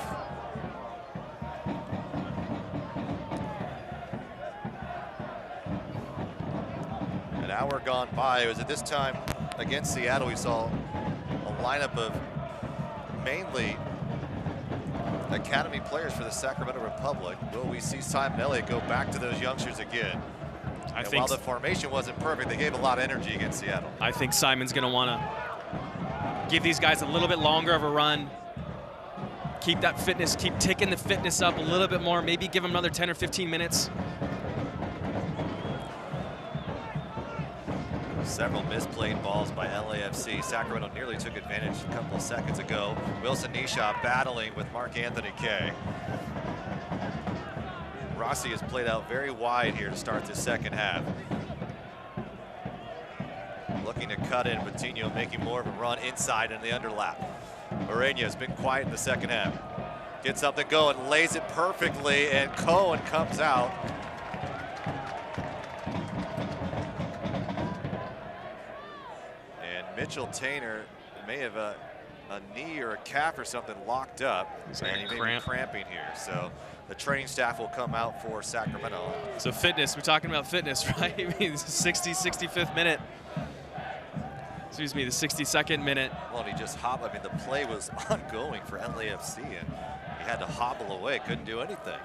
An hour gone by. It was at this time against Seattle we saw a lineup of mainly academy players for the Sacramento Republic. Will we see Simon Elliott go back to those youngsters again? I think while the formation wasn't perfect, they gave a lot of energy against Seattle. I think Simon's going to want to give these guys a little bit longer of a run. Keep that fitness, keep ticking the fitness up a little bit more, maybe give them another 10 or 15 minutes. Several misplayed balls by LAFC. Sacramento nearly took advantage a couple of seconds ago. Wilson Nisha battling with Mark Anthony Kay. Rossi has played out very wide here to start the second half. looking to cut in. Patino making more of a run inside in the underlap. Ureña has been quiet in the second half. Gets something going, lays it perfectly, and Cohen comes out. And Mitchell Taintor may have a knee or a calf or something locked up, and he may be cramping here. So the training staff will come out for Sacramento. So fitness, we're talking about fitness, right? I mean, 65th minute. Excuse me, the 62nd minute. Well, he just hobbled. I mean, the play was ongoing for LAFC, and he had to hobble away, couldn't do anything.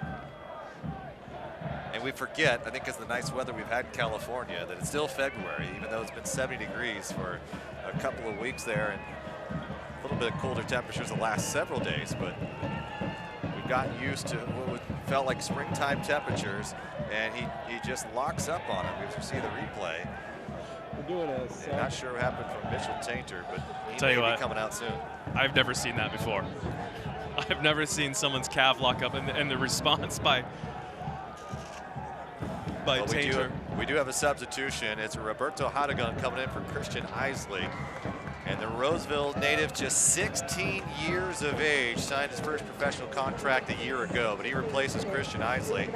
And we forget, I think because of the nice weather we've had in California, that it's still February, even though it's been 70 degrees for a couple of weeks there, and a little bit of colder temperatures the last several days, but we've gotten used to what felt like springtime temperatures, and he just locks up on him. We see the replay. Not sure what happened from Mitchell Taintor, but he may be coming out soon. I've never seen that before. I've never seen someone's calf lock up, and the response by Taintor. We do have a substitution. It's Roberto Hadagon coming in for Christian Isley. And the Roseville native, just 16 years of age, signed his first professional contract a year ago, but he replaces Christian Isley,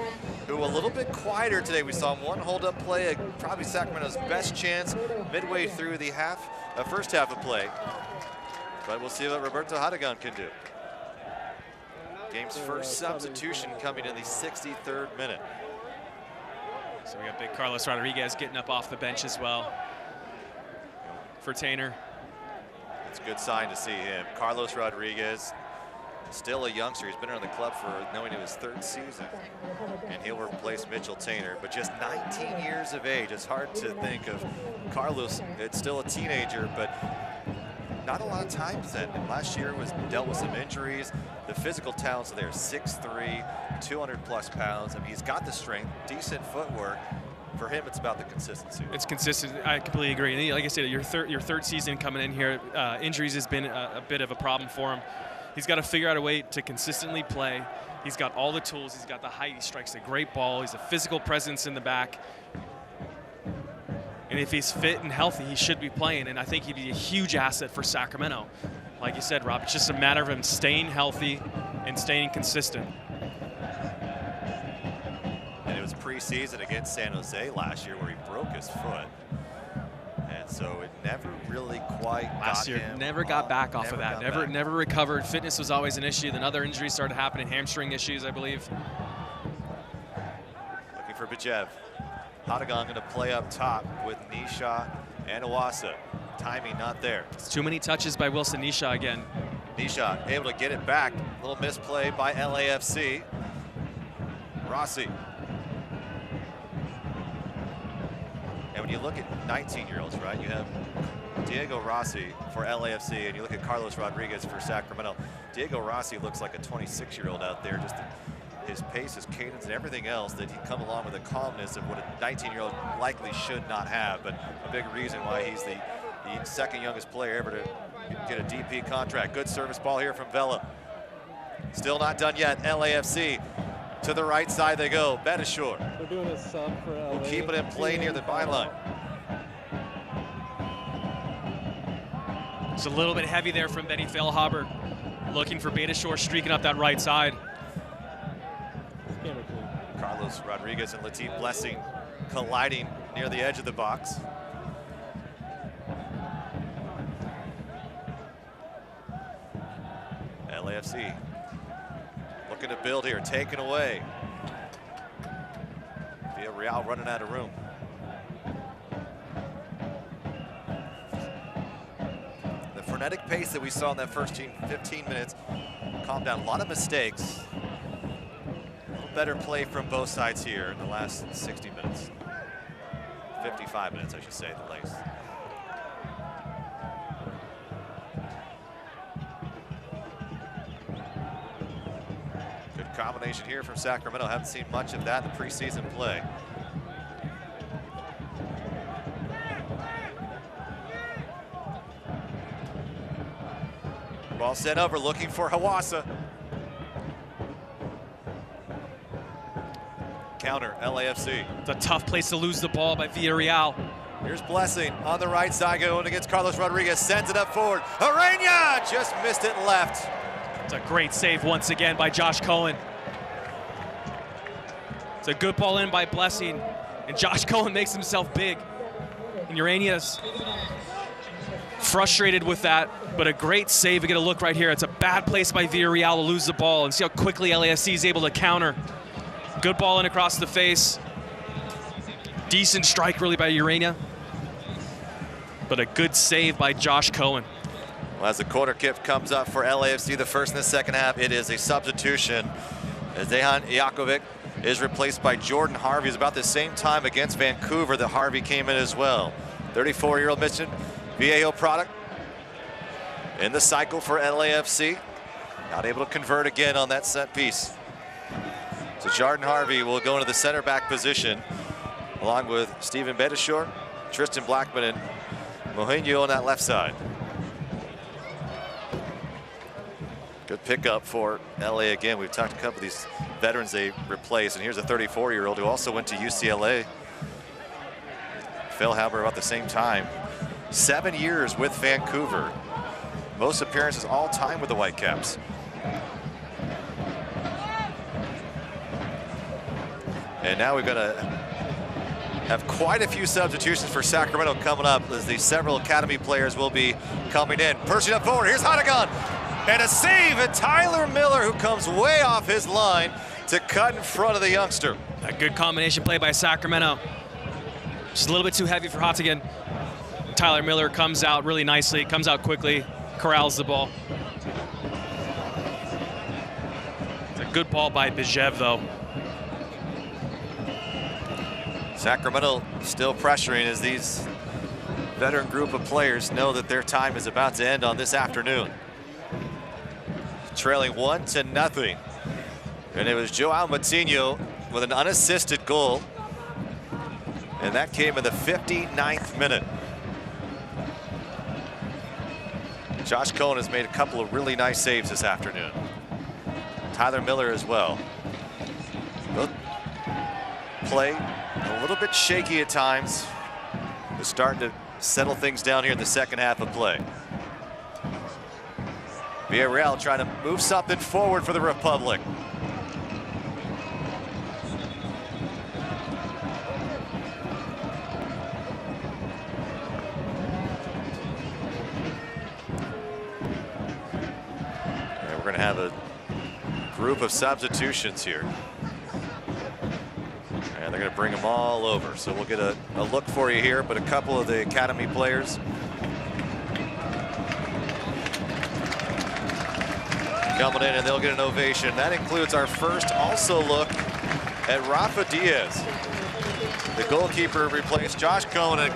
who a little bit quieter today. We saw him one hold-up play, probably Sacramento's best chance midway through the first half of play. But we'll see what Roberto Hadagon can do. Game's first substitution coming in the 63rd minute. So we got big Carlos Rodriguez getting up off the bench as well for Taintor. It's a good sign to see him. Carlos Rodriguez, still a youngster. He's been around the club for going to his 3rd season, and he'll replace Mitchell Taintor, but just 19 years of age. It's hard to think of Carlos. It's still a teenager, but not a lot of time then. And last year was dealt with some injuries. The physical talent's there, 6'3", 200+ pounds. I mean, he's got the strength, decent footwork. For him, it's about the consistency. It's consistent. I completely agree. And like I said, your third season coming in here, injuries has been a bit of a problem for him. He's got to figure out a way to consistently play. He's got all the tools. He's got the height. He strikes a great ball. He's a physical presence in the back. And if he's fit and healthy, he should be playing. And I think he'd be a huge asset for Sacramento. Like you said, Rob, it's just a matter of him staying healthy and staying consistent. Preseason against San Jose last year where he broke his foot, and so it never really quite last year never got back off of that, never recovered. Fitness was always an issue. Then other injuries started happening, hamstring issues, I believe. Looking for Bajev. Hadagon going to play up top with Nisha and Iwasa. Timing not there. It's too many touches by Wilson Nisha again. Nisha able to get it back. Little misplay by LAFC. Rossi. And when you look at 19-year-olds, right, you have Diego Rossi for LAFC, and you look at Carlos Rodriguez for Sacramento. Diego Rossi looks like a 26-year-old out there, just his pace, his cadence, and everything else that he'd come along with the calmness of what a 19-year-old likely should not have, but a big reason why he's the second youngest player ever to get a DP contract. Good service ball here from Vela. Still not done yet. LAFC. To the right side they go. Beitashour. They're doing a sub for LA. Will keep it in play near the byline. It's a little bit heavy there from Benny Feilhaber. Looking for Beitashour streaking up that right side. Carlos Rodriguez and Latif Blessing colliding near the edge of the box. LAFC looking to build here, taken away. Villarreal running out of room. The frenetic pace that we saw in that first 15 minutes calmed down. A lot of mistakes. A little better play from both sides here in the last 60 minutes. 55 minutes, I should say, at the least. Combination here from Sacramento. Haven't seen much of that in the preseason play. Ball sent over, looking for Iwasa. Counter, LAFC. It's a tough place to lose the ball by Villarreal. Here's Blessing on the right side going against Carlos Rodriguez. Sends it up forward. Arena just missed it left. It's a great save once again by Josh Cohen. It's a good ball in by Blessing, and Josh Cohen makes himself big. And Urania's frustrated with that, but a great save. We get a look right here. It's a bad place by Villarreal to lose the ball, and see how quickly LAFC is able to counter. Good ball in across the face. Decent strike really by Urania, but a good save by Josh Cohen. Well, as the corner kick comes up for LAFC, the first in the second half, it is a substitution as Dejan Jakovic is replaced by Jordan Harvey. It's about the same time against Vancouver that Harvey came in as well. 34-year-old Mission Viejo product in the cycle for LAFC. Not able to convert again on that set piece. So Jordan Harvey will go into the center back position along with Steven Beitashour, Tristan Blackman, and Mourinho on that left side. Good pickup for LA again. We've talked to a couple of these veterans they replaced, and here's a 34-year-old who also went to UCLA. Phil Halber about the same time. 7 years with Vancouver. Most appearances all time with the Whitecaps. And now we're going to have quite a few substitutions for Sacramento coming up as the several academy players will be coming in. Pushing up forward, here's Hadegan. And a save, and Tyler Miller, who comes way off his line to cut in front of the youngster. A good combination play by Sacramento. Just a little bit too heavy for Hategan. Tyler Miller comes out really nicely, comes out quickly, corrals the ball. It's a good ball by Bijev, though. Sacramento still pressuring as these veteran group of players know that their time is about to end on this afternoon. Trailing 1-0. And it was Joao Moutinho with an unassisted goal. And that came in the 59th minute. Josh Cohen has made a couple of really nice saves this afternoon. Tyler Miller as well. Both play a little bit shaky at times. They're starting to settle things down here in the second half of play. Villarreal trying to move something forward for the Republic. And we're going to have a group of substitutions here. And they're going to bring them all over. So we'll get a look for you here, but a couple of the academy players coming in, and they'll get an ovation. That includes our first also look at Rafa Diaz. The goalkeeper replaced Josh Cohen. A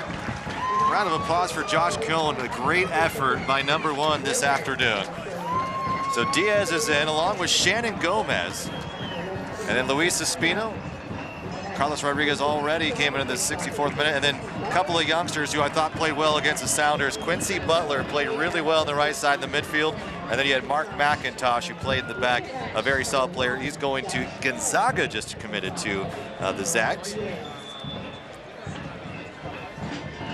round of applause for Josh Cohen. A great effort by number 1 this afternoon. So Diaz is in along with Shannon Gomez. And then Luis Espino. Carlos Rodriguez already came in the 64th minute, and then a couple of youngsters who I thought played well against the Sounders. Quincy Butler played really well on the right side in the midfield, and then you had Mark McIntosh who played in the back, a very solid player. He's going to Gonzaga, just committed to the Zags.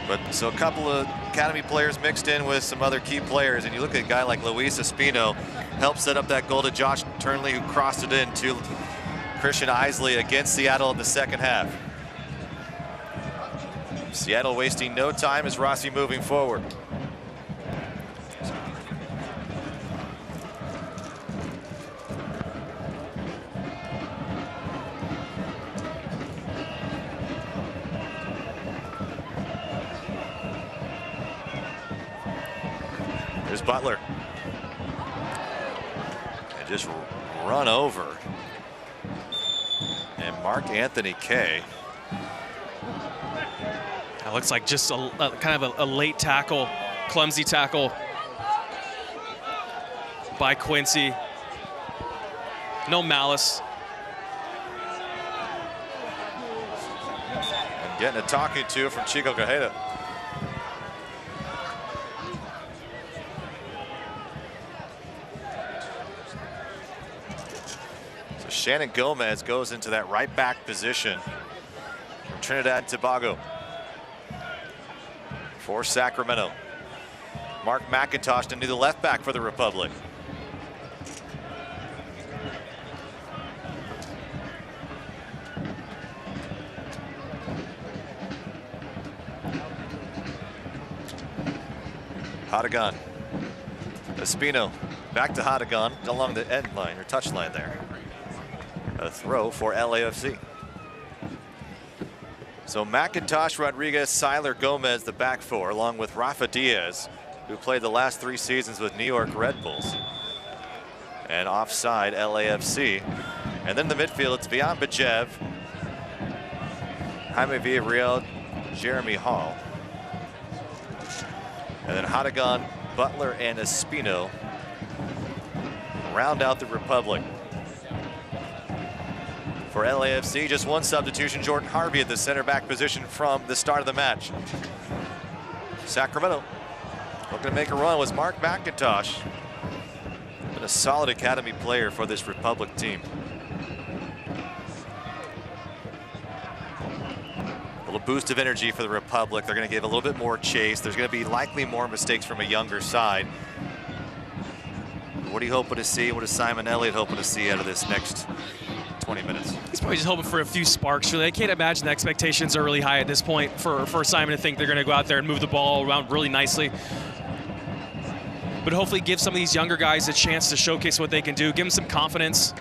But so a couple of academy players mixed in with some other key players, and you look at a guy like Luis Espino, helped set up that goal to Josh Turnley, who crossed it in to Christian Isley against Seattle in the second half. Seattle wasting no time as Rossi moving forward. Here's Butler. And just run over. And Mark Anthony Kaye. That looks like just kind of a late tackle, clumsy tackle by Quincy. No malice. And getting a talking to from Chico Grajeda. Shannon Gomez goes into that right back position from Trinidad and Tobago. for Sacramento. Mark McIntosh into the left back for the Republic. Hadegan. Espino back to Hadegan along the end line or touch line there. A throw for LAFC. So McIntosh, Rodriguez, Seiler, Gomez, the back four, along with Rafa Diaz, who played the last 3 seasons with New York Red Bulls. And offside, LAFC. And then in the midfield, it's Vian Bajev, Jaime Villarreal, Jeremy Hall. And then Hadegan, Butler, and Espino round out the Republic. For LAFC, just one substitution, Jordan Harvey at the center back position from the start of the match. Sacramento looking to make a run was Mark McIntosh. Been a solid academy player for this Republic team. A little boost of energy for the Republic. They're going to give a little bit more chase. There's going to be likely more mistakes from a younger side. What are you hoping to see? What is Simon Elliott hoping to see out of this next 20 minutes? He's probably just hoping for a few sparks. Really, I can't imagine the expectations are really high at this point for Simon to think they're going to go out there and move the ball around really nicely. But hopefully give some of these younger guys a chance to showcase what they can do, give them some confidence,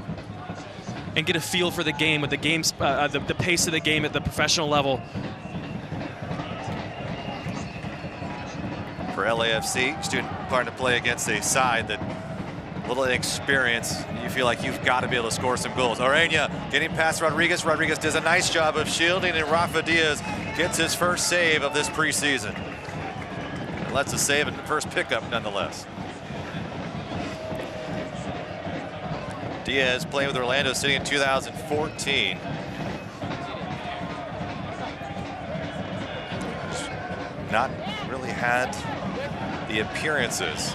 and get a feel for the game, with the game's the pace of the game at the professional level. For LAFC, student starting to play against a side that a little inexperienced. You feel like you've got to be able to score some goals. Orena getting past Rodriguez. Rodriguez does a nice job of shielding, and Rafa Diaz gets his first save of this preseason. And lets a save in the first pickup nonetheless. Diaz playing with Orlando City in 2014. Not really had the appearances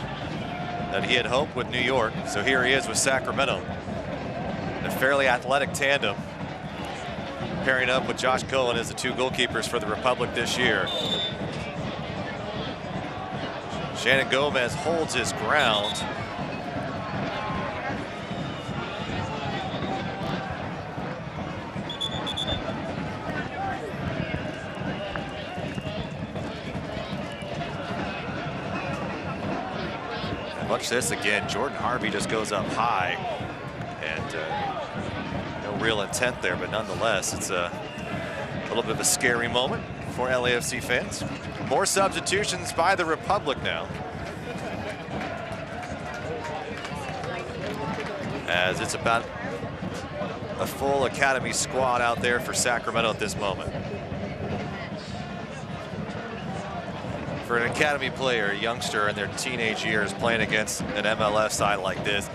that he had hoped with New York. So here he is with Sacramento. A fairly athletic tandem, pairing up with Josh Cohen as the 2 goalkeepers for the Republic this year. Shannon Gomez holds his ground. Watch this again. Jordan Harvey just goes up high, and no real intent there, but nonetheless, it's a little bit of a scary moment for LAFC fans. More substitutions by the Republic now, as it's about a full academy squad out there for Sacramento at this moment. For an academy player, a youngster in their teenage years playing against an MLS side like this,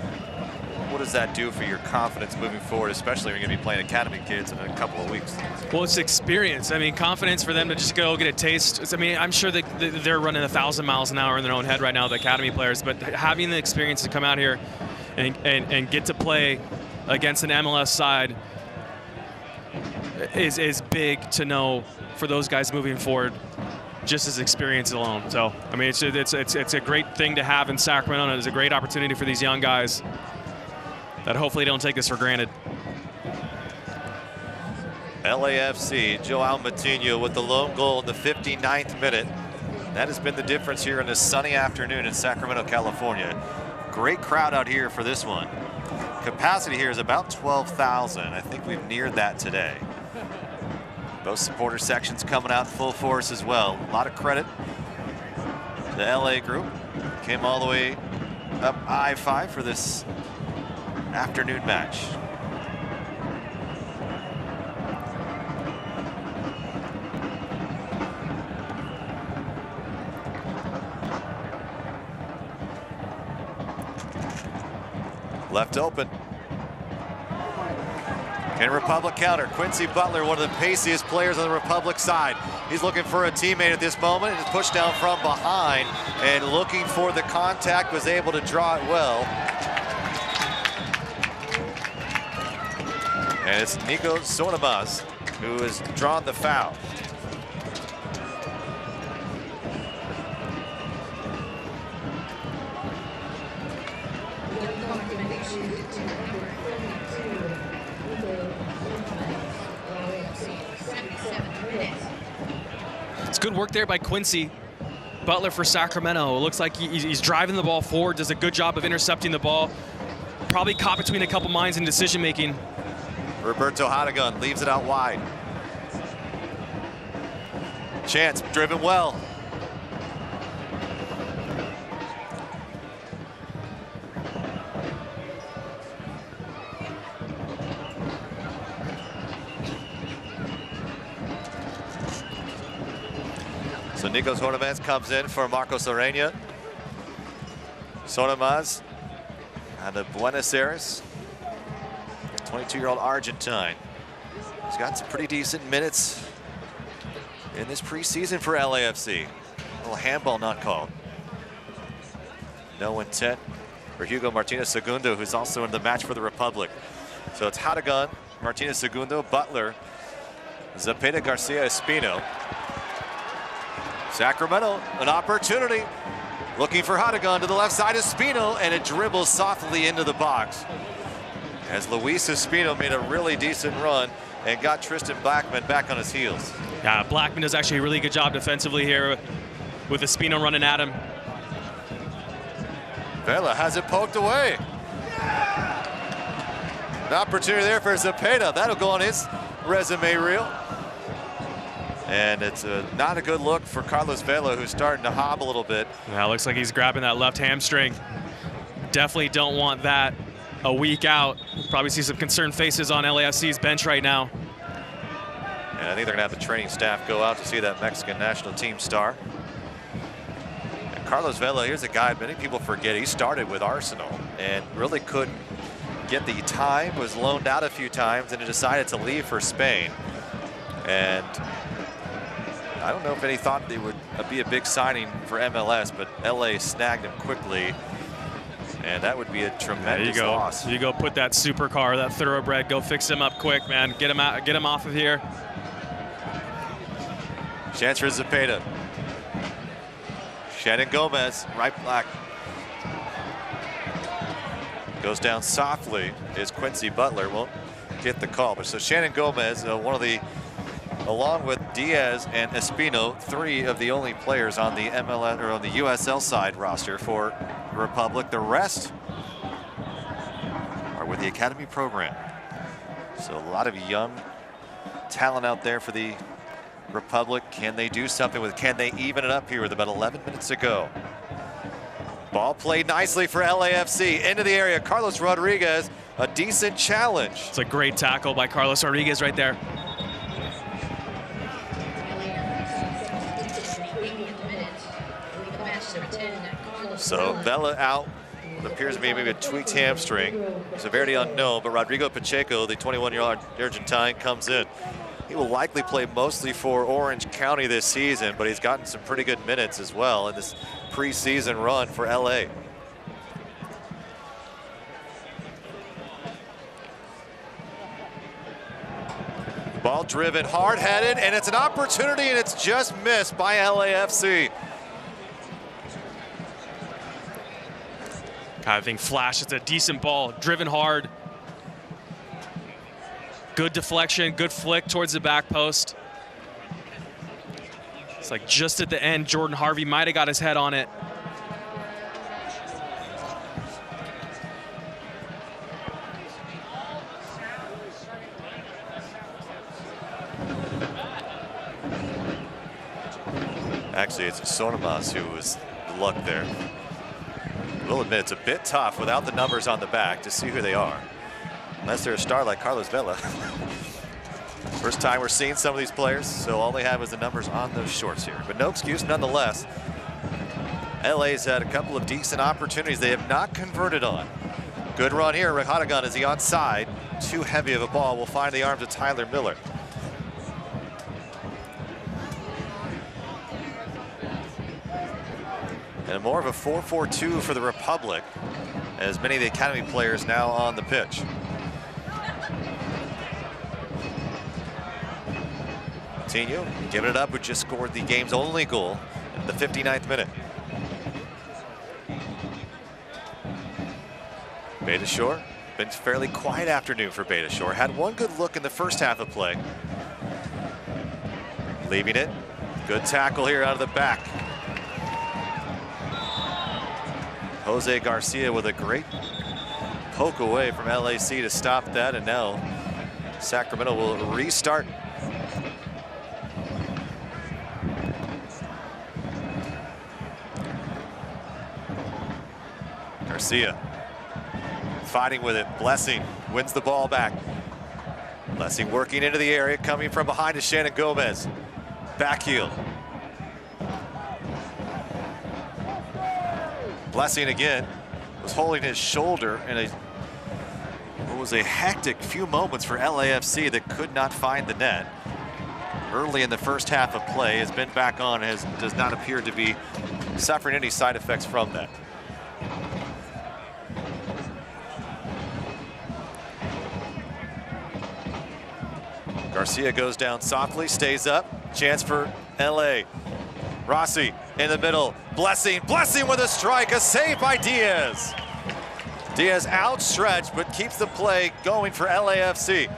what does that do for your confidence moving forward, especially when you're going to be playing academy kids in a couple of weeks? Well, it's experience. I mean, confidence for them to just go get a taste. I mean, I'm sure that they're running 1,000 miles an hour in their own head right now, the academy players, but having the experience to come out here and get to play against an MLS side is big to know for those guys moving forward, just as experience alone. So, I mean, it's a great thing to have in Sacramento, and it's a great opportunity for these young guys that hopefully don't take this for granted. LAFC, Joao Moutinho with the lone goal in the 59th minute. That has been the difference here on this sunny afternoon in Sacramento, California. Great crowd out here for this one. Capacity here is about 12,000. I think we've neared that today. Both supporter sections coming out full force as well. A lot of credit. The LA group came all the way up I-5 for this afternoon match. Left open. Can Republic counter? Quincy Butler, one of the paciest players on the Republic side. He's looking for a teammate at this moment, and is pushed down from behind, and looking for the contact, was able to draw it well. And it's Nico Sonamas who has drawn the foul. It's good work there by Quincy Butler for Sacramento. It looks like he's driving the ball forward, does a good job of intercepting the ball. Probably caught between a couple minds in decision making. Roberto Hartigan leaves it out wide. Chance driven well. So Nikos Hornemans comes in for Marcos Orena. Hornemans out of Buenos Aires. 22-year-old Argentine. He's got some pretty decent minutes in this preseason for LAFC. A little handball not called. No intent for Hugo Martinez Segundo, who's also in the match for the Republic. So it's Hartigan, Martinez Segundo, Butler, Zepeda, Garcia, Espino. Sacramento, an opportunity. Looking for Hartigan to the left side, Espino, and it dribbles softly into the box. As Luis Espino made a really decent run and got Tristan Blackman back on his heels. Yeah, Blackman does actually a really good job defensively here with Espino running at him. Vela has it poked away. An opportunity there for Zepeda. That'll go on his resume reel. And it's not a good look for Carlos Vela, who's starting to hobble a little bit. Yeah, looks like he's grabbing that left hamstring. Definitely don't want that a week out. Probably see some concerned faces on LAFC's bench right now. And I think they're gonna have the training staff go out to see that Mexican national team star. And Carlos Vela, here's a guy many people forget. He started with Arsenal and really couldn't get the time, was loaned out a few times, and decided to leave for Spain. And I don't know if any thought they would be a big signing for MLS, but LA snagged him quickly. And that would be a tremendous loss. You go put that supercar, that thoroughbred, go fix him up quick, man. Get him out, get him off of here. Chance for Zepeda. Shannon Gomez, right back. Goes down softly is Quincy Butler. Won't get the call. But so Shannon Gomez, one of the, along with Diaz and Espino, three of the only players on the MLS or on the USL side roster for Republic. The rest are with the academy program. So a lot of young talent out there for the Republic. Can they do something with, can they even it up here with about 11 minutes to go? Ball played nicely for LAFC. Into the area, Carlos Rodriguez, a decent challenge. It's a great tackle by Carlos Rodriguez right there. So Vela out, what appears to be maybe a tweaked hamstring. Severity unknown, but Rodrigo Pacheco, the 21-year-old Argentine, comes in. He will likely play mostly for Orange County this season, but he's gotten some pretty good minutes as well in this preseason run for LA. Ball driven, hard-headed, and it's an opportunity, and it's just missed by LAFC. I think Flash, it's a decent ball, driven hard. Good deflection, good flick towards the back post. It's like just at the end, Jordan Harvey might have got his head on it. Actually, it's Hornemans who was the luck there. We'll admit it's a bit tough without the numbers on the back to see who they are. Unless they're a star like Carlos Vela. First time we're seeing some of these players, so all they have is the numbers on those shorts here. But no excuse nonetheless. LA's had a couple of decent opportunities they have not converted on. Good run here. Rick Hartigan, is he onside? Too heavy of a ball. Will find the arms of Tyler Miller. And more of a 4-4-2 for the Republic, as many of the academy players now on the pitch. Coutinho giving it up, who just scored the game's only goal in the 59th minute. Beitashour, been a fairly quiet afternoon for Beitashour. Had one good look in the first half of play. Leaving it Good tackle here out of the back. Jose Garcia with a great poke away from LAC to stop that, and now Sacramento will restart. Garcia fighting with it. Blessing wins the ball back. Blessing working into the area, coming from behind is Shannon Gomez. Back heel. Blessing again was holding his shoulder in what was a hectic few moments for LAFC that could not find the net. Early in the first half of play, has been back on, does not appear to be suffering any side effects from that. Garcia goes down softly, stays up, chance for LA. Rossi in the middle, Blessing with a strike, a save by Diaz. Diaz outstretched, but keeps the play going for LAFC.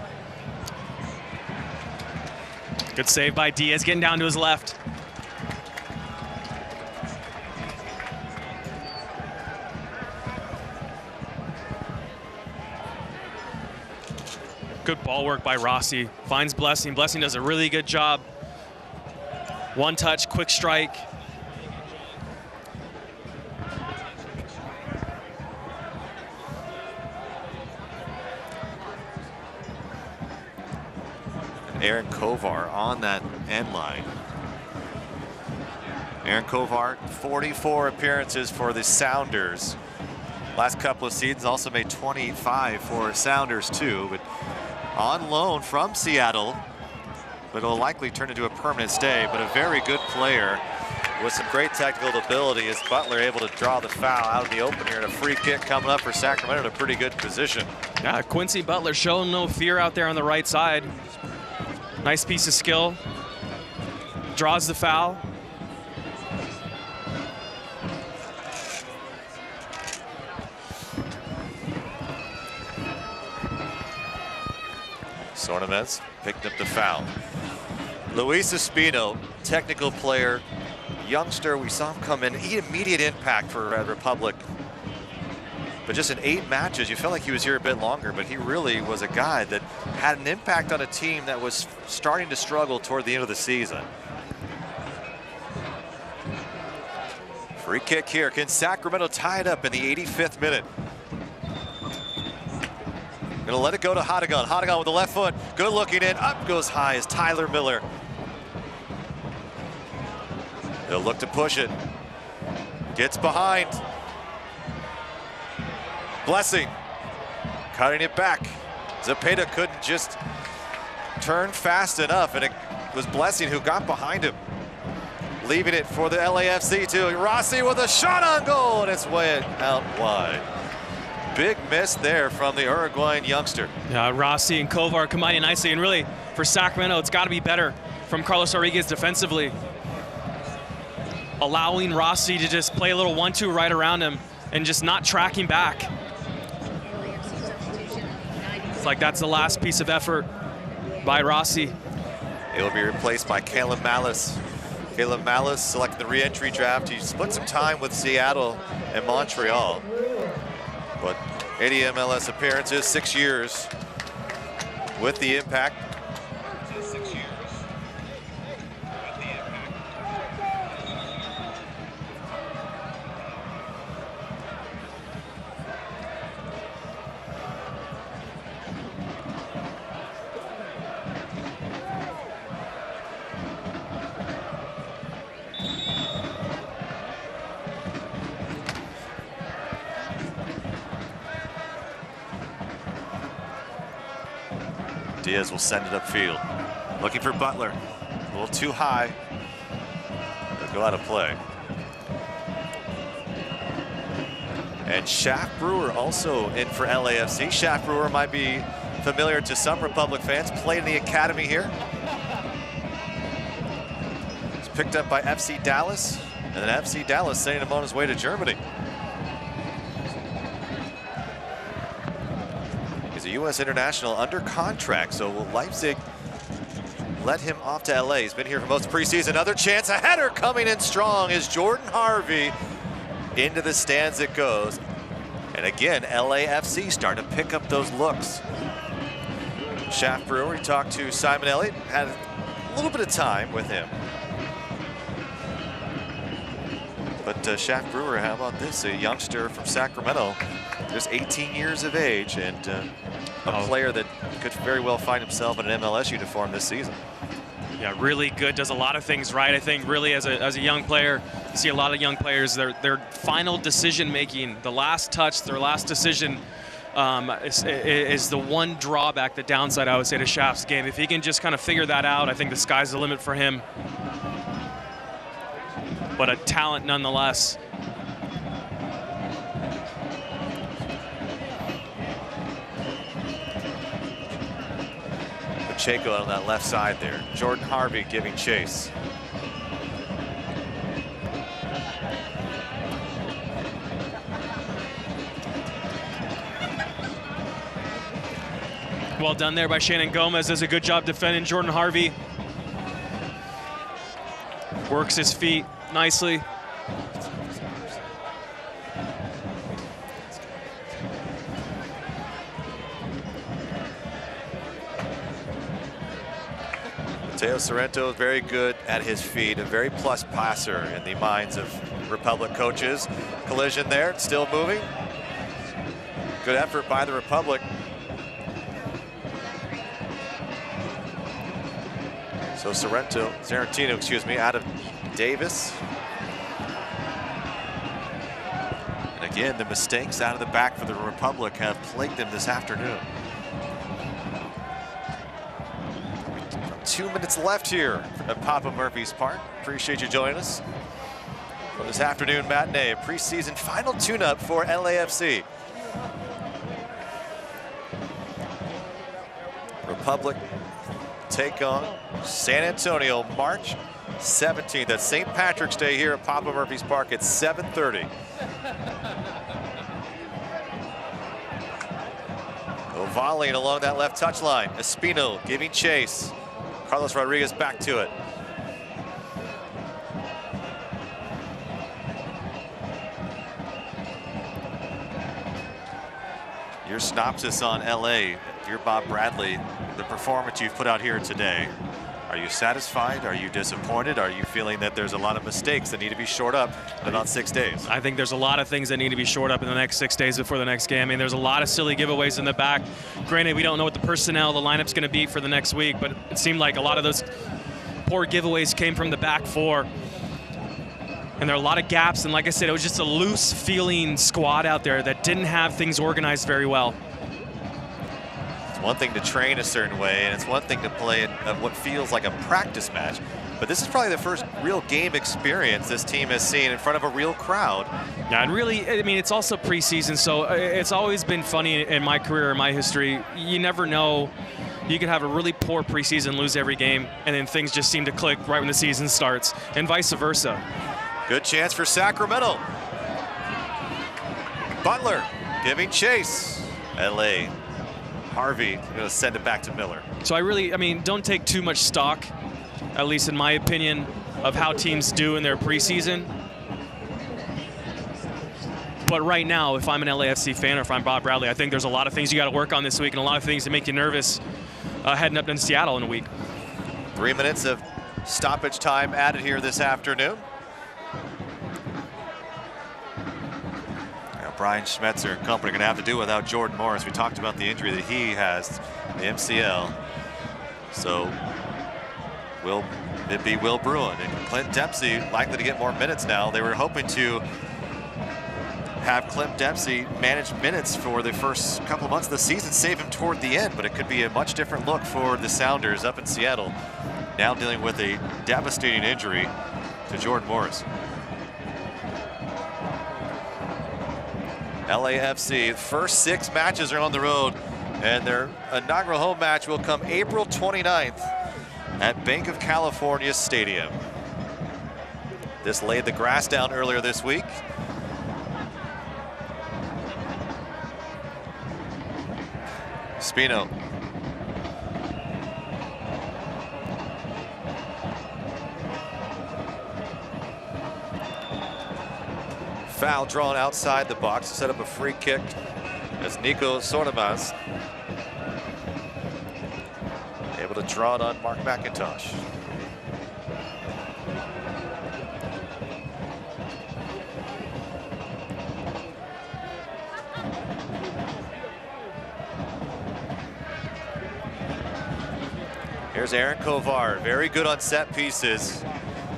Good save by Diaz, getting down to his left. Good ball work by Rossi. Finds Blessing. Blessing does a really good job. One touch, quick strike. Aaron Kovar on that end line. Aaron Kovar, 44 appearances for the Sounders. Last couple of seasons also made 25 for Sounders too, but on loan from Seattle, but it'll likely turn into a permanent stay, but a very good player with some great technical ability. Is Butler able to draw the foul out of the open here, and a free kick coming up for Sacramento in a pretty good position. Yeah, Quincy Butler showing no fear out there on the right side. Nice piece of skill. Draws the foul. Sornemez picked up the foul. Luis Espino, technical player, youngster. We saw him come in, he had immediate impact for Red Republic. But just in 8 matches, you felt like he was here a bit longer, but he really was a guy that had an impact on a team that was starting to struggle toward the end of the season. Free kick here. Can Sacramento tie it up in the 85th minute? Gonna let it go to Hadagon. Hadagon with the left foot. Good looking in. Up goes high is Tyler Miller. They'll look to push it. Gets behind. Blessing. Cutting it back. Zepeda couldn't just turn fast enough, and it was Blessing who got behind him. Leaving it for the LAFC too. Rossi with a shot on goal, and it's way out wide. Big miss there from the Uruguayan youngster. Yeah, Rossi and Kovar combining nicely, and really for Sacramento, it's got to be better from Carlos Rodriguez defensively. Allowing Rossi to just play a little 1-2 right around him and just not tracking back. It's like that's the last piece of effort by Rossi. He'll be replaced by Caleb Malice. Caleb Malice selected the re-entry draft. He split some time with Seattle and Montreal. But 80 MLS appearances, 6 years with the Impact. Diaz will send it upfield. Looking for Butler. A little too high. They'll go out of play. And Shaft Brewer also in for LAFC. Shaft Brewer might be familiar to some Republic fans. Played in the academy here. He's picked up by FC Dallas. And then FC Dallas sending him on his way to Germany. He's a U.S. international under contract, so will Leipzig led him off to LA. He's been here for most of preseason. Another chance, a header coming in strong is Jordan Harvey. Into the stands it goes. And again, LAFC starting to pick up those looks. Shaft Brewery talked to Simon Elliott, had a little bit of time with him. But Shaft Brewer, how about this? A youngster from Sacramento, just 18 years of age, and a player that could very well find himself in an MLS uniform this season. Yeah, really good, does a lot of things right. I think really as a young player, you see a lot of young players, their final decision making, the last touch, their last decision is the one drawback, the downside I would say to Shaft's game. If he can just kind of figure that out, I think the sky's the limit for him. But a talent nonetheless. Pacheco on that left side there. Jordan Harvey giving chase. Well done there by Shannon Gomez. Does a good job defending Jordan Harvey. Works his feet nicely. Mateo Sorrento is very good at his feet, a very plus passer in the minds of Republic coaches. Collision there, still moving. Good effort by the Republic. So Zarantino, excuse me, out of Davis. And again, the mistakes out of the back for the Republic have plagued them this afternoon. 2 minutes left here at Papa Murphy's Park. Appreciate you joining us for this afternoon matinee, a preseason final tune-up for LAFC. Republic take on San Antonio March 17th. That's St. Patrick's Day here at Papa Murphy's Park at 7:30. Volleying along that left touchline. Espino giving chase. Carlos Rodriguez back to it. Your synopsis on LA, dear Bob Bradley, the performance you've put out here today. Are you satisfied? Are you disappointed? Are you feeling that there's a lot of mistakes that need to be shored up in about 6 days? I think there's a lot of things that need to be shored up in the next 6 days before the next game. I mean, there's a lot of silly giveaways in the back. Granted, we don't know what the personnel, the lineup's going to be for the next week, but it seemed like a lot of those poor giveaways came from the back four. And there are a lot of gaps, and like I said, it was just a loose feeling squad out there that didn't have things organized very well. It's one thing to train a certain way, and it's one thing to play at what feels like a practice match. But this is probably the first real game experience this team has seen in front of a real crowd. Yeah, and really, I mean, it's also preseason, so it's always been funny in my career, in my history. You never know. You could have a really poor preseason, lose every game, and then things just seem to click right when the season starts, and vice versa. Good chance for Sacramento. Butler giving chase. LA. Harvey going to send it back to Miller. So I mean, don't take too much stock, at least in my opinion, of how teams do in their preseason. But right now, if I'm an LAFC fan or if I'm Bob Bradley, I think there's a lot of things you got to work on this week and a lot of things that make you nervous heading up to Seattle in a week. 3 minutes of stoppage time added here this afternoon. Brian Schmetzer and company are going to have to do without Jordan Morris. We talked about the injury that he has, the MCL. So will it be Will Bruin and Clint Dempsey likely to get more minutes now? They were hoping to have Clint Dempsey manage minutes for the first couple of months of the season, save him toward the end, but it could be a much different look for the Sounders up in Seattle, now dealing with a devastating injury to Jordan Morris. LAFC, first 6 matches are on the road, and their inaugural home match will come April 29th at Bank of California Stadium. This laid the grass down earlier this week. Espino. foul drawn outside the box to set up a free kick as Nico Sornamas able to draw it on Mark McIntosh. Here's Aaron Kovar, very good on set pieces.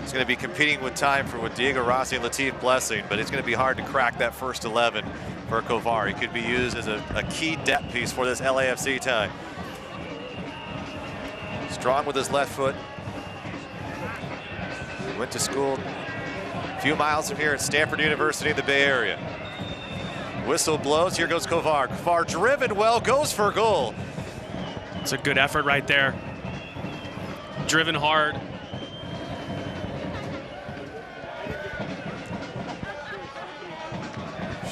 He's going to be competing with time with Diego Rossi and Latif Blessing, but it's going to be hard to crack that first 11 for Kovar. He could be used as a key depth piece for this LAFC tie. Strong with his left foot. He went to school a few miles from here at Stanford University in the Bay Area. Whistle blows, here goes Kovar. Kovar driven well, goes for a goal. It's a good effort right there. Driven hard.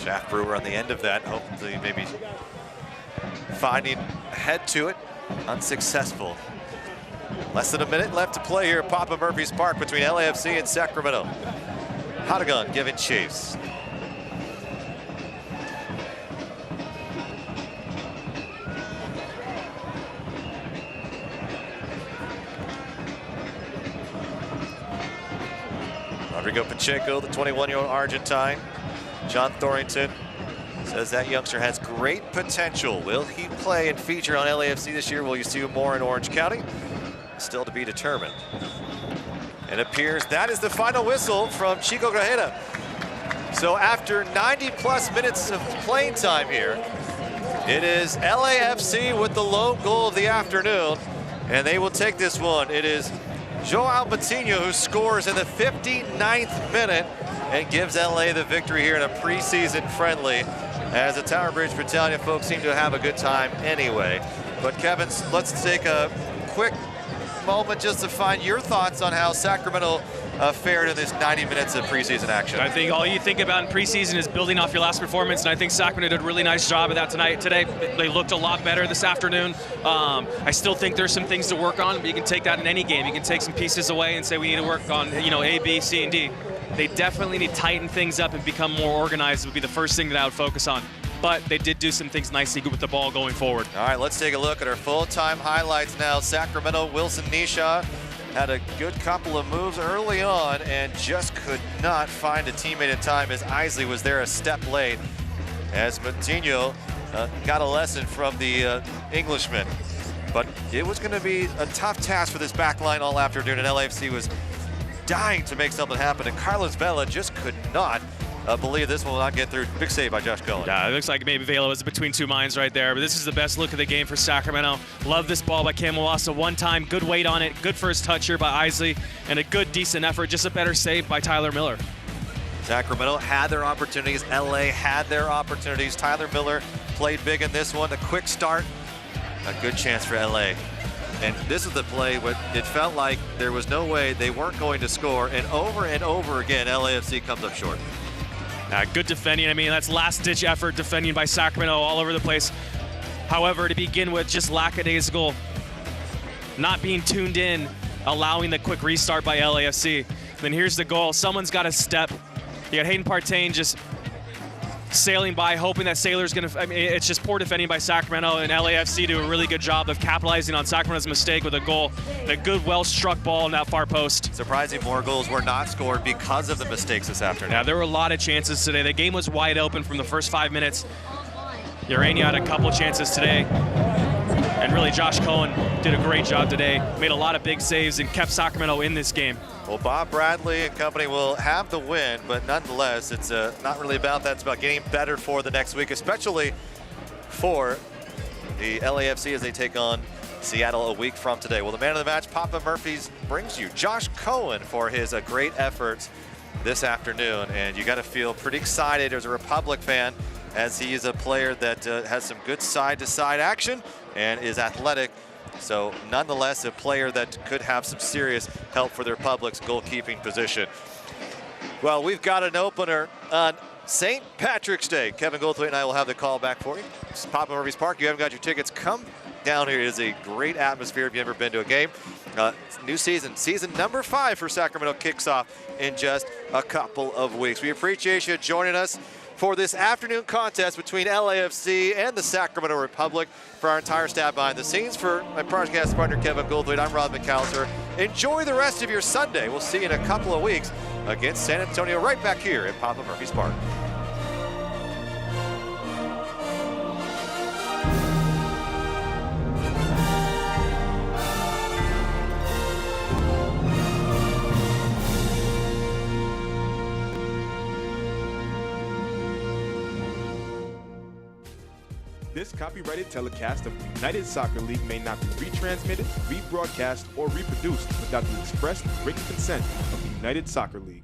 Shaft Brewer on the end of that, hopefully maybe finding head to it. Unsuccessful. Less than a minute left to play here at Papa Murphy's Park between LAFC and Sacramento. Hadagon giving chase. Rodrigo Pacheco, the 21-year-old Argentine. John Thorrington says that youngster has great potential. Will he play and feature on LAFC this year? Will you see him more in Orange County? Still to be determined. It appears that is the final whistle from Chico Grajeda. So after 90+ minutes of playing time here, it is LAFC with the lone goal of the afternoon, and they will take this one. It is Joao Moutinho who scores in the 59th minute and gives LA the victory here in a preseason friendly, as the Tower Bridge Battalion folks seem to have a good time anyway. But Kevin, let's take a quick moment just to find your thoughts on how Sacramento fared in this 90 minutes of preseason action. I think all you think about in preseason is building off your last performance, and I think Sacramento did a really nice job of that today. They looked a lot better this afternoon. I still think there's some things to work on, but you can take that in any game. You can take some pieces away and say we need to work on, A, B, C, and D. They definitely need to tighten things up and become more organized. Would be the first thing that I would focus on. But they did do some things nicely with the ball going forward. All right, let's take a look at our full-time highlights now. Sacramento, Wilson Nisha had a good couple of moves early on and just could not find a teammate in time as Isley was there a step late, as Moutinho got a lesson from the Englishman. But it was going to be a tough task for this back line all afternoon, and LAFC was dying to make something happen, and Carlos Vela just could not believe this will not get through. Big save by Josh Cohen. Yeah, it looks like maybe Vela was between two minds right there, but this is the best look of the game for Sacramento. Love this ball by Cam Iwasa. One time, good weight on it, good first touch here by Isley, and a good, decent effort, just a better save by Tyler Miller. Sacramento had their opportunities. LA had their opportunities. Tyler Miller played big in this one. A quick start, a good chance for LA. And this is the play where it felt like there was no way they weren't going to score, and over again, LAFC comes up short. Good defending. I mean, that's last-ditch effort defending by Sacramento all over the place. However, to begin with, just lackadaisical, not being tuned in, allowing the quick restart by LAFC. Then here's the goal. Someone's got to step. You got Hayden Partain just sailing by, hoping that Sailor's going to, it's just poor defending by Sacramento, and LAFC do a really good job of capitalizing on Sacramento's mistake with a goal. A good, well-struck ball in that far post. Surprising more goals were not scored because of the mistakes this afternoon. Yeah, there were a lot of chances today. The game was wide open from the first 5 minutes. Urania had a couple chances today. And really, Josh Cohen did a great job today. Made a lot of big saves and kept Sacramento in this game. Well, Bob Bradley and company will have the win, but nonetheless, it's not really about that. It's about getting better for the next week, especially for the LAFC as they take on Seattle a week from today. Well, the man of the match, Papa Murphy's, brings you Josh Cohen for his great efforts this afternoon. And you got to feel pretty excited as a Republic fan, as he is a player that has some good side-to-side action and is athletic. So nonetheless, a player that could have some serious help for their Republic's goalkeeping position. Well, we've got an opener on St. Patrick's Day. Kevin Goldthwait and I will have the call back for you. It's Papa Murphy's Park. You haven't got your tickets, come down here. It is a great atmosphere if you've ever been to a game. New season number 5 for Sacramento kicks off in just a couple of weeks. We appreciate you joining us for this afternoon contest between LAFC and the Sacramento Republic. For our entire staff behind the scenes, for my podcast partner Kevin Goldthwait, I'm Rob McAllister. Enjoy the rest of your Sunday. We'll see you in a couple of weeks against San Antonio right back here at Papa Murphy's Park. This copyrighted telecast of the United Soccer League may not be retransmitted, rebroadcast, or reproduced without the express written consent of the United Soccer League.